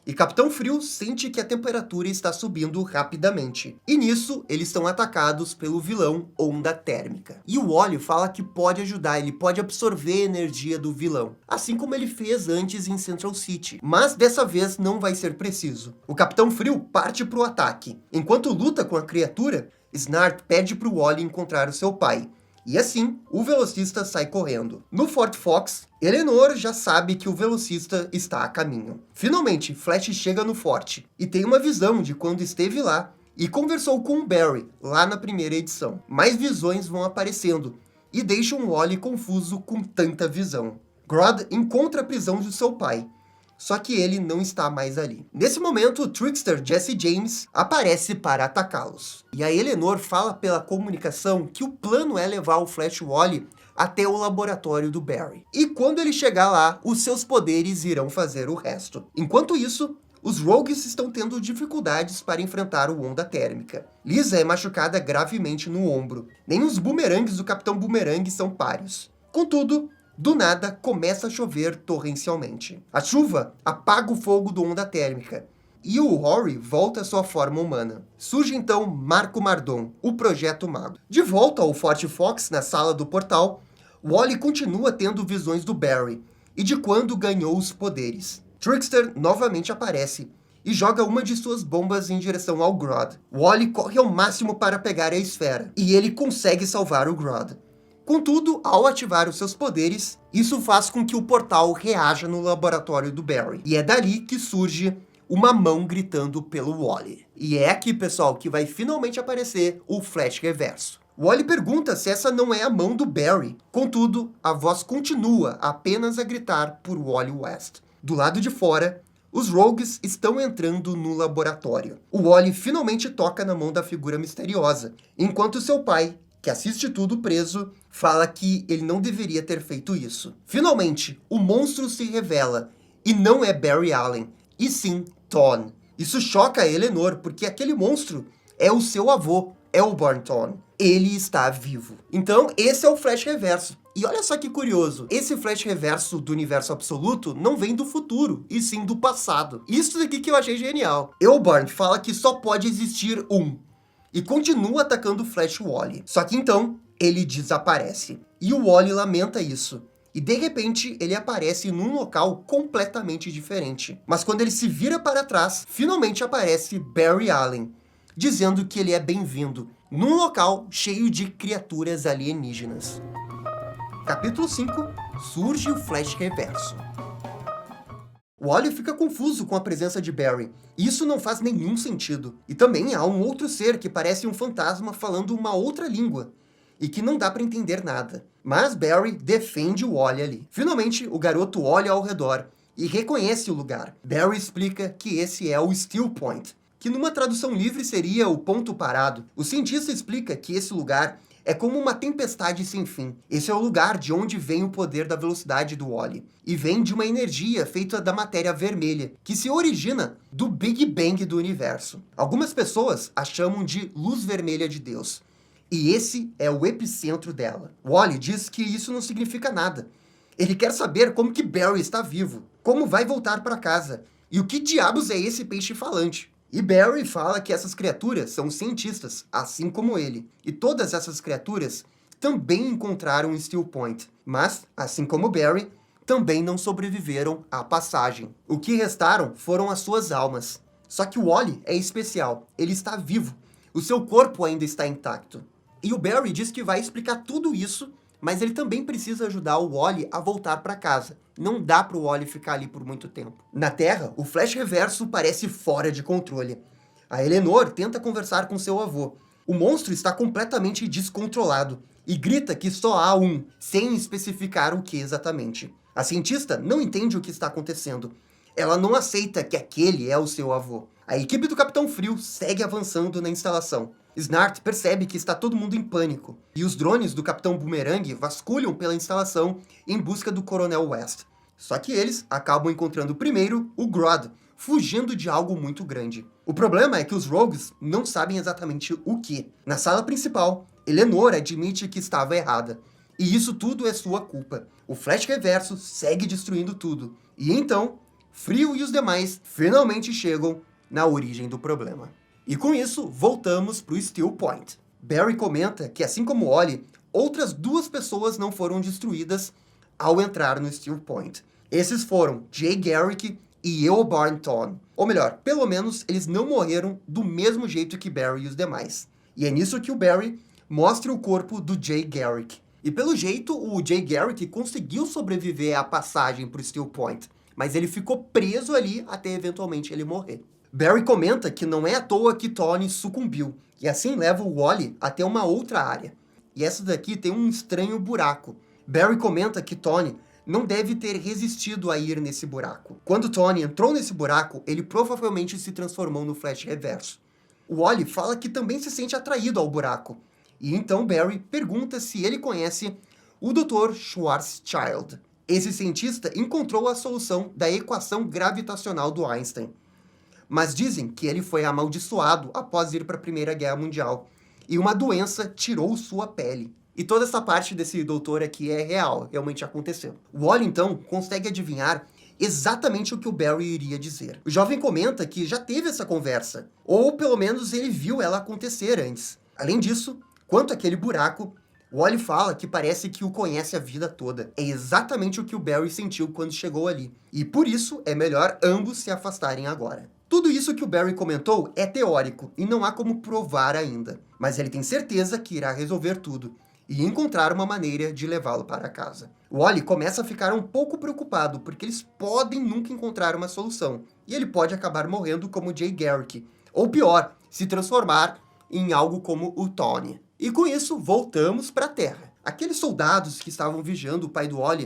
E Capitão Frio sente que a temperatura está subindo rapidamente. E nisso, eles são atacados pelo vilão Onda Térmica. E o Wally fala que pode ajudar, ele pode absorver a energia do vilão. Assim como ele fez antes em Central City. Mas dessa vez não vai ser preciso. O Capitão Frio parte para o ataque. Enquanto luta com a criatura, Snart pede para o Wally encontrar o seu pai. E assim, o velocista sai correndo. No Fort Fox, Eleanor já sabe que o velocista está a caminho. Finalmente, Flash chega no forte e tem uma visão de quando esteve lá e conversou com o Barry, lá na primeira edição. Mais visões vão aparecendo e deixam o Wally confuso com tanta visão. Grodd encontra a prisão de seu pai, só que ele não está mais ali. Nesse momento, o Trickster Jesse James aparece para atacá-los. E a Eleanor fala pela comunicação que o plano é levar o Flash Wally até o laboratório do Barry. E quando ele chegar lá, os seus poderes irão fazer o resto. Enquanto isso, os Rogues estão tendo dificuldades para enfrentar o Onda Térmica. Lisa é machucada gravemente no ombro. Nem os bumerangues do Capitão Boomerang são páreos. Contudo, do nada, começa a chover torrencialmente. A chuva apaga o fogo do Onda Térmica, e o Rory volta à sua forma humana. Surge então Marco Mardon, o Projeto Mago. De volta ao Fort Fox, na sala do portal, Wally continua tendo visões do Barry, e de quando ganhou os poderes. Trickster novamente aparece, e joga uma de suas bombas em direção ao Grodd. Wally corre ao máximo para pegar a esfera, e ele consegue salvar o Grodd. Contudo, ao ativar os seus poderes, isso faz com que o portal reaja no laboratório do Barry. E é dali que surge uma mão gritando pelo Wally. E é aqui, pessoal, que vai finalmente aparecer o Flash Reverso. Wally pergunta se essa não é a mão do Barry. Contudo, a voz continua apenas a gritar por Wally West. Do lado de fora, os Rogues estão entrando no laboratório. O Wally finalmente toca na mão da figura misteriosa, enquanto seu pai, que assiste tudo preso, fala que ele não deveria ter feito isso. Finalmente, o monstro se revela, e não é Barry Allen, e sim Thawne. Isso choca a Eleanor, porque aquele monstro é o seu avô, Elborn Thawne. Ele está vivo. Então, esse é o Flash Reverso. E olha só que curioso, esse Flash Reverso do universo absoluto não vem do futuro, e sim do passado. Isso daqui que eu achei genial. Elborn fala que só pode existir um, e continua atacando o Flash Wally. Só que então, ele desaparece. E o Wally lamenta isso. E de repente, ele aparece num local completamente diferente. Mas quando ele se vira para trás, finalmente aparece Barry Allen, dizendo que ele é bem-vindo, num local cheio de criaturas alienígenas. Capítulo 5. Surge o Flash Reverso. Wally fica confuso com a presença de Barry. Isso não faz nenhum sentido. E também há um outro ser que parece um fantasma falando uma outra língua, e que não dá para entender nada. Mas Barry defende o Wally ali. Finalmente, o garoto olha ao redor e reconhece o lugar. Barry explica que esse é o Still Point, que numa tradução livre seria o ponto parado. O cientista explica que esse lugar é como uma tempestade sem fim. Esse é o lugar de onde vem o poder da velocidade do Wall-E. E vem de uma energia feita da matéria vermelha, que se origina do Big Bang do universo. Algumas pessoas a chamam de luz vermelha de Deus. E esse é o epicentro dela. Wall-E diz que isso não significa nada. Ele quer saber como que Barry está vivo, como vai voltar para casa, e o que diabos é esse peixe falante. E Barry fala que essas criaturas são cientistas, assim como ele. E todas essas criaturas também encontraram o Steel Point. Mas, assim como Barry, também não sobreviveram à passagem. O que restaram foram as suas almas. Só que o Wall-E é especial. Ele está vivo. O seu corpo ainda está intacto. E o Barry diz que vai explicar tudo isso, mas ele também precisa ajudar o Wall-E a voltar para casa. Não dá para o Wall-E ficar ali por muito tempo. Na Terra, o Flash Reverso parece fora de controle. A Eleanor tenta conversar com seu avô. O monstro está completamente descontrolado e grita que só há um, sem especificar o que exatamente. A cientista não entende o que está acontecendo. Ela não aceita que aquele é o seu avô. A equipe do Capitão Frio segue avançando na instalação. Snart percebe que está todo mundo em pânico, e os drones do Capitão Boomerang vasculham pela instalação em busca do Coronel West. Só que eles acabam encontrando primeiro o Grodd, fugindo de algo muito grande. O problema é que os Rogues não sabem exatamente o que. Na sala principal, Eleanor admite que estava errada. E isso tudo é sua culpa. O Flash Reverso segue destruindo tudo. E então, Frio e os demais finalmente chegam na origem do problema. E com isso, voltamos para o Steel Point. Barry comenta que, assim como Wall-E, outras duas pessoas não foram destruídas ao entrar no Steel Point. Esses foram Jay Garrick e Eobard Thawne. Ou melhor, pelo menos eles não morreram do mesmo jeito que Barry e os demais. E é nisso que o Barry mostra o corpo do Jay Garrick. E pelo jeito, o Jay Garrick conseguiu sobreviver à passagem para o Steel Point, mas ele ficou preso ali até eventualmente ele morrer. Barry comenta que não é à toa que Thawne sucumbiu, e assim leva o Wall-E até uma outra área. E essa daqui tem um estranho buraco. Barry comenta que Thawne não deve ter resistido a ir nesse buraco. Quando Thawne entrou nesse buraco, ele provavelmente se transformou no Flash Reverso. O Wall-E fala que também se sente atraído ao buraco, e então Barry pergunta se ele conhece o Dr. Schwarzschild. Esse cientista encontrou a solução da equação gravitacional do Einstein. Mas dizem que ele foi amaldiçoado após ir para a Primeira Guerra Mundial, e uma doença tirou sua pele. E toda essa parte desse doutor aqui é real, realmente aconteceu. O Wall, então, consegue adivinhar exatamente o que o Barry iria dizer. O jovem comenta que já teve essa conversa, ou pelo menos ele viu ela acontecer antes. Além disso, quanto àquele buraco, Wall fala que parece que o conhece a vida toda. É exatamente o que o Barry sentiu quando chegou ali. E por isso é melhor ambos se afastarem agora. Tudo isso que o Barry comentou é teórico e não há como provar ainda. Mas ele tem certeza que irá resolver tudo e encontrar uma maneira de levá-lo para casa. O Wall começa a ficar um pouco preocupado porque eles podem nunca encontrar uma solução. E ele pode acabar morrendo como Jay Garrick. Ou pior, se transformar em algo como o Thawne. E com isso, voltamos para a Terra. Aqueles soldados que estavam vigiando o pai do Wall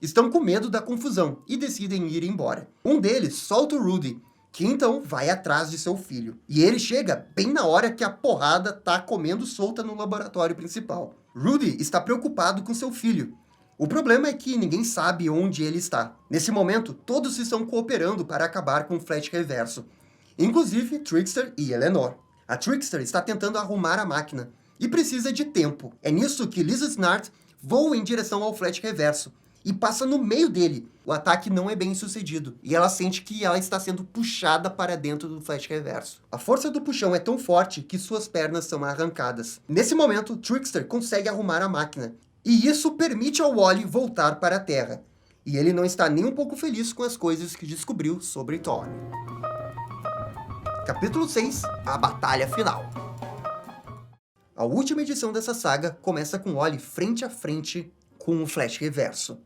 estão com medo da confusão e decidem ir embora. Um deles solta o Rudy, que então vai atrás de seu filho. E ele chega bem na hora que a porrada tá comendo solta no laboratório principal. Rudy está preocupado com seu filho. O problema é que ninguém sabe onde ele está. Nesse momento, todos estão cooperando para acabar com o Flash Reverso, inclusive Trickster e Eleanor. A Trickster está tentando arrumar a máquina e precisa de tempo. É nisso que Lisa Snart voa em direção ao Flash Reverso e passa no meio dele. O ataque não é bem sucedido, e ela sente que ela está sendo puxada para dentro do Flash Reverso. A força do puxão é tão forte que suas pernas são arrancadas. Nesse momento, Trickster consegue arrumar a máquina, e isso permite ao Wall voltar para a Terra. E ele não está nem um pouco feliz com as coisas que descobriu sobre Thawne. Capítulo 6, a batalha final. A última edição dessa saga começa com Wall frente a frente com o Flash Reverso.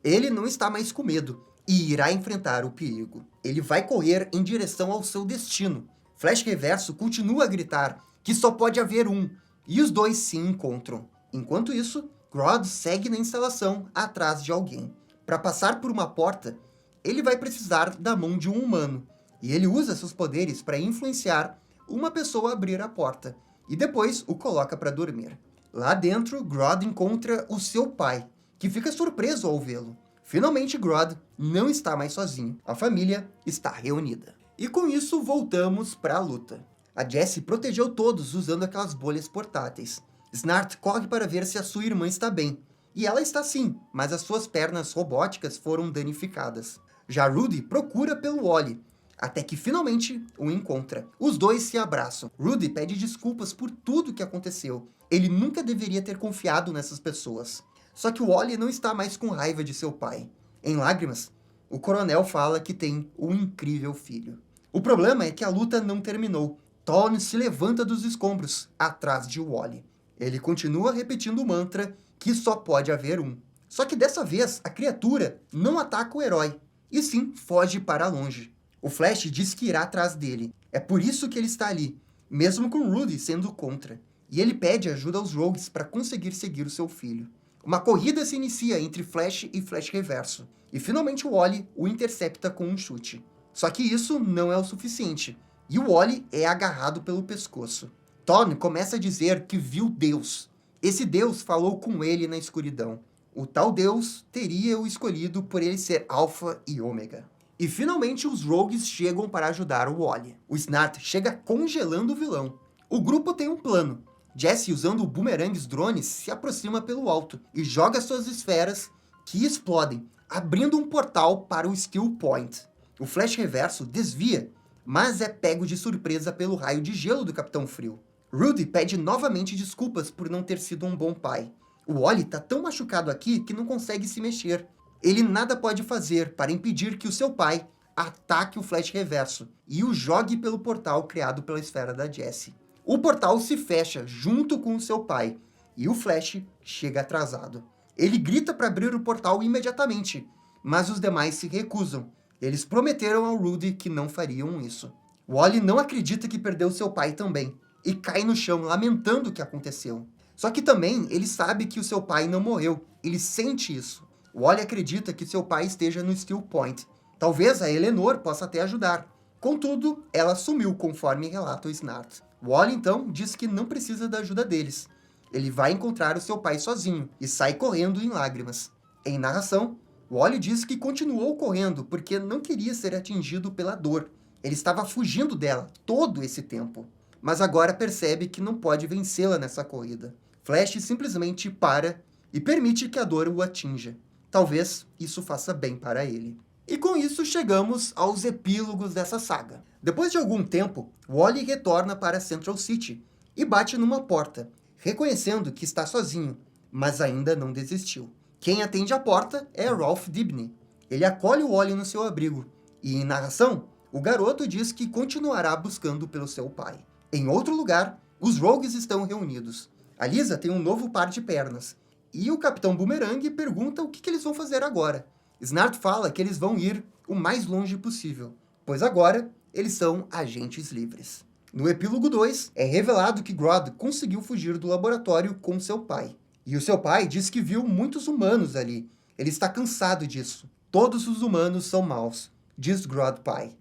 Ele não está mais com medo e irá enfrentar o perigo. Ele vai correr em direção ao seu destino. Flash Reverso continua a gritar que só pode haver um, e os dois se encontram. Enquanto isso, Grodd segue na instalação atrás de alguém. Para passar por uma porta, ele vai precisar da mão de um humano, E ele usa seus poderes para influenciar uma pessoa a abrir a porta, e depois o coloca para dormir. Lá dentro, Grodd encontra o seu pai, que fica surpreso ao vê-lo. Finalmente, Grodd não está mais sozinho. A família está reunida. E com isso, voltamos para a luta. A Jessie protegeu todos usando aquelas bolhas portáteis. Snart corre para ver se a sua irmã está bem. E ela está sim, mas as suas pernas robóticas foram danificadas. Já Rudy procura pelo Wally, até que finalmente o encontra. Os dois se abraçam. Rudy pede desculpas por tudo que aconteceu. Ele nunca deveria ter confiado nessas pessoas. Só que o Wally não está mais com raiva de seu pai. Em lágrimas, o coronel fala que tem um incrível filho. O problema é que a luta não terminou. Thawne se levanta dos escombros, atrás de Wally. Ele continua repetindo o mantra que só pode haver um. Só que dessa vez, a criatura não ataca o herói, e sim foge para longe. O Flash diz que irá atrás dele. É por isso que ele está ali, mesmo com Rudy sendo contra. E ele pede ajuda aos Rogues para conseguir seguir o seu filho. Uma corrida se inicia entre Flash e Flash Reverso. E finalmente o Wally o intercepta com um chute. Só que isso não é o suficiente. E o Wally é agarrado pelo pescoço. Thawne começa a dizer que viu Deus. Esse Deus falou com ele na escuridão. O tal Deus teria o escolhido por ele ser Alpha e Ômega. E finalmente os Rogues chegam para ajudar o Wally. O Snart chega congelando o vilão. O grupo tem um plano. Jessie, usando bumerangues drones, se aproxima pelo alto e joga suas esferas, que explodem, abrindo um portal para o Skill Point. O Flash Reverso desvia, mas é pego de surpresa pelo raio de gelo do Capitão Frio. Rudy pede novamente desculpas por não ter sido um bom pai. O Wally tá tão machucado aqui que não consegue se mexer. Ele nada pode fazer para impedir que o seu pai ataque o Flash Reverso e o jogue pelo portal criado pela esfera da Jessie. O portal se fecha junto com o seu pai, e o Flash chega atrasado. Ele grita para abrir o portal imediatamente, mas os demais se recusam. Eles prometeram ao Rudy que não fariam isso. Wally não acredita que perdeu seu pai também, e cai no chão lamentando o que aconteceu. Só que também ele sabe que o seu pai não morreu, ele sente isso. Wally acredita que seu pai esteja no Skill Point. Talvez a Eleanor possa até ajudar. Contudo, ela sumiu conforme relata o Snart. Wally, então, diz que não precisa da ajuda deles. Ele vai encontrar o seu pai sozinho e sai correndo em lágrimas. Em narração, Wally diz que continuou correndo porque não queria ser atingido pela dor. Ele estava fugindo dela todo esse tempo, mas agora percebe que não pode vencê-la nessa corrida. Flash simplesmente para e permite que a dor o atinja. Talvez isso faça bem para ele. E com isso chegamos aos epílogos dessa saga. Depois de algum tempo, Wally retorna para Central City e bate numa porta, reconhecendo que está sozinho, mas ainda não desistiu. Quem atende a porta é Ralph Dibny. Ele acolhe o Wally no seu abrigo e, em narração, o garoto diz que continuará buscando pelo seu pai. Em outro lugar, os Rogues estão reunidos. A Lisa tem um novo par de pernas e o Capitão Boomerang pergunta o que eles vão fazer agora. Snart fala que eles vão ir o mais longe possível, pois agora eles são agentes livres. No epílogo 2, é revelado que Grodd conseguiu fugir do laboratório com seu pai. E o seu pai diz que viu muitos humanos ali. Ele está cansado disso. Todos os humanos são maus, diz Grodd pai.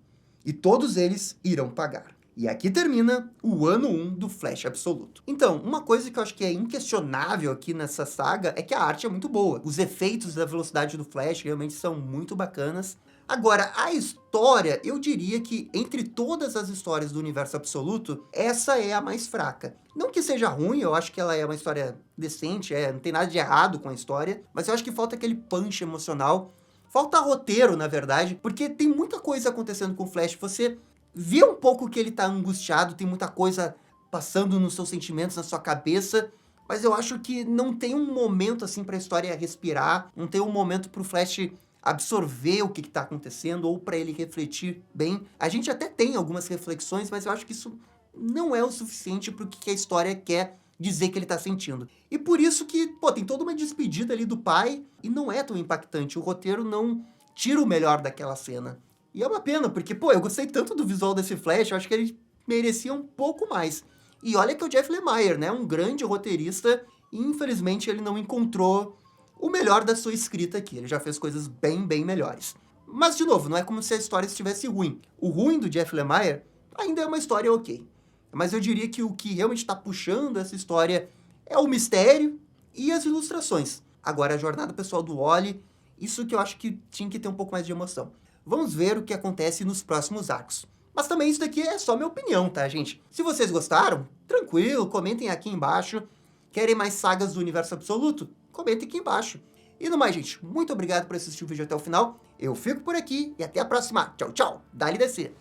E todos eles irão pagar. E aqui termina o ano 1 do Flash Absoluto. Então, uma coisa que eu acho que é inquestionável aqui nessa saga é que a arte é muito boa. Os efeitos da velocidade do Flash realmente são muito bacanas. Agora, a história, eu diria que entre todas as histórias do Universo Absoluto, essa é a mais fraca. Não que seja ruim, eu acho que ela é uma história decente, não tem nada de errado com a história, mas eu acho que falta aquele punch emocional. Falta roteiro, na verdade, porque tem muita coisa acontecendo com o Flash. Você vê um pouco que ele tá angustiado, tem muita coisa passando nos seus sentimentos, na sua cabeça, mas eu acho que não tem um momento assim pra história respirar, não tem um momento pro Flash absorver o que tá acontecendo, ou pra ele refletir bem. A gente até tem algumas reflexões, mas eu acho que isso não é o suficiente pro que a história quer dizer que ele tá sentindo. E por isso que, tem toda uma despedida ali do pai, e não é tão impactante. O roteiro não tira o melhor daquela cena. E é uma pena, porque, eu gostei tanto do visual desse Flash, eu acho que ele merecia um pouco mais. E olha que é o Jeff Lemire, né? Um grande roteirista, e infelizmente ele não encontrou o melhor da sua escrita aqui. Ele já fez coisas bem melhores. Mas, de novo, não é como se a história estivesse ruim. O ruim do Jeff Lemire ainda é uma história ok. Mas eu diria que o que realmente está puxando essa história é o mistério e as ilustrações. Agora, a jornada pessoal do Wally, isso que eu acho que tinha que ter um pouco mais de emoção. Vamos ver o que acontece nos próximos arcos. Mas também isso daqui é só minha opinião, tá, gente? Se vocês gostaram, tranquilo, comentem aqui embaixo. Querem mais sagas do Universo Absoluto? Comentem aqui embaixo. E no mais, gente, muito obrigado por assistir o vídeo até o final. Eu fico por aqui e até a próxima. Tchau, tchau. Dá-lhe descer.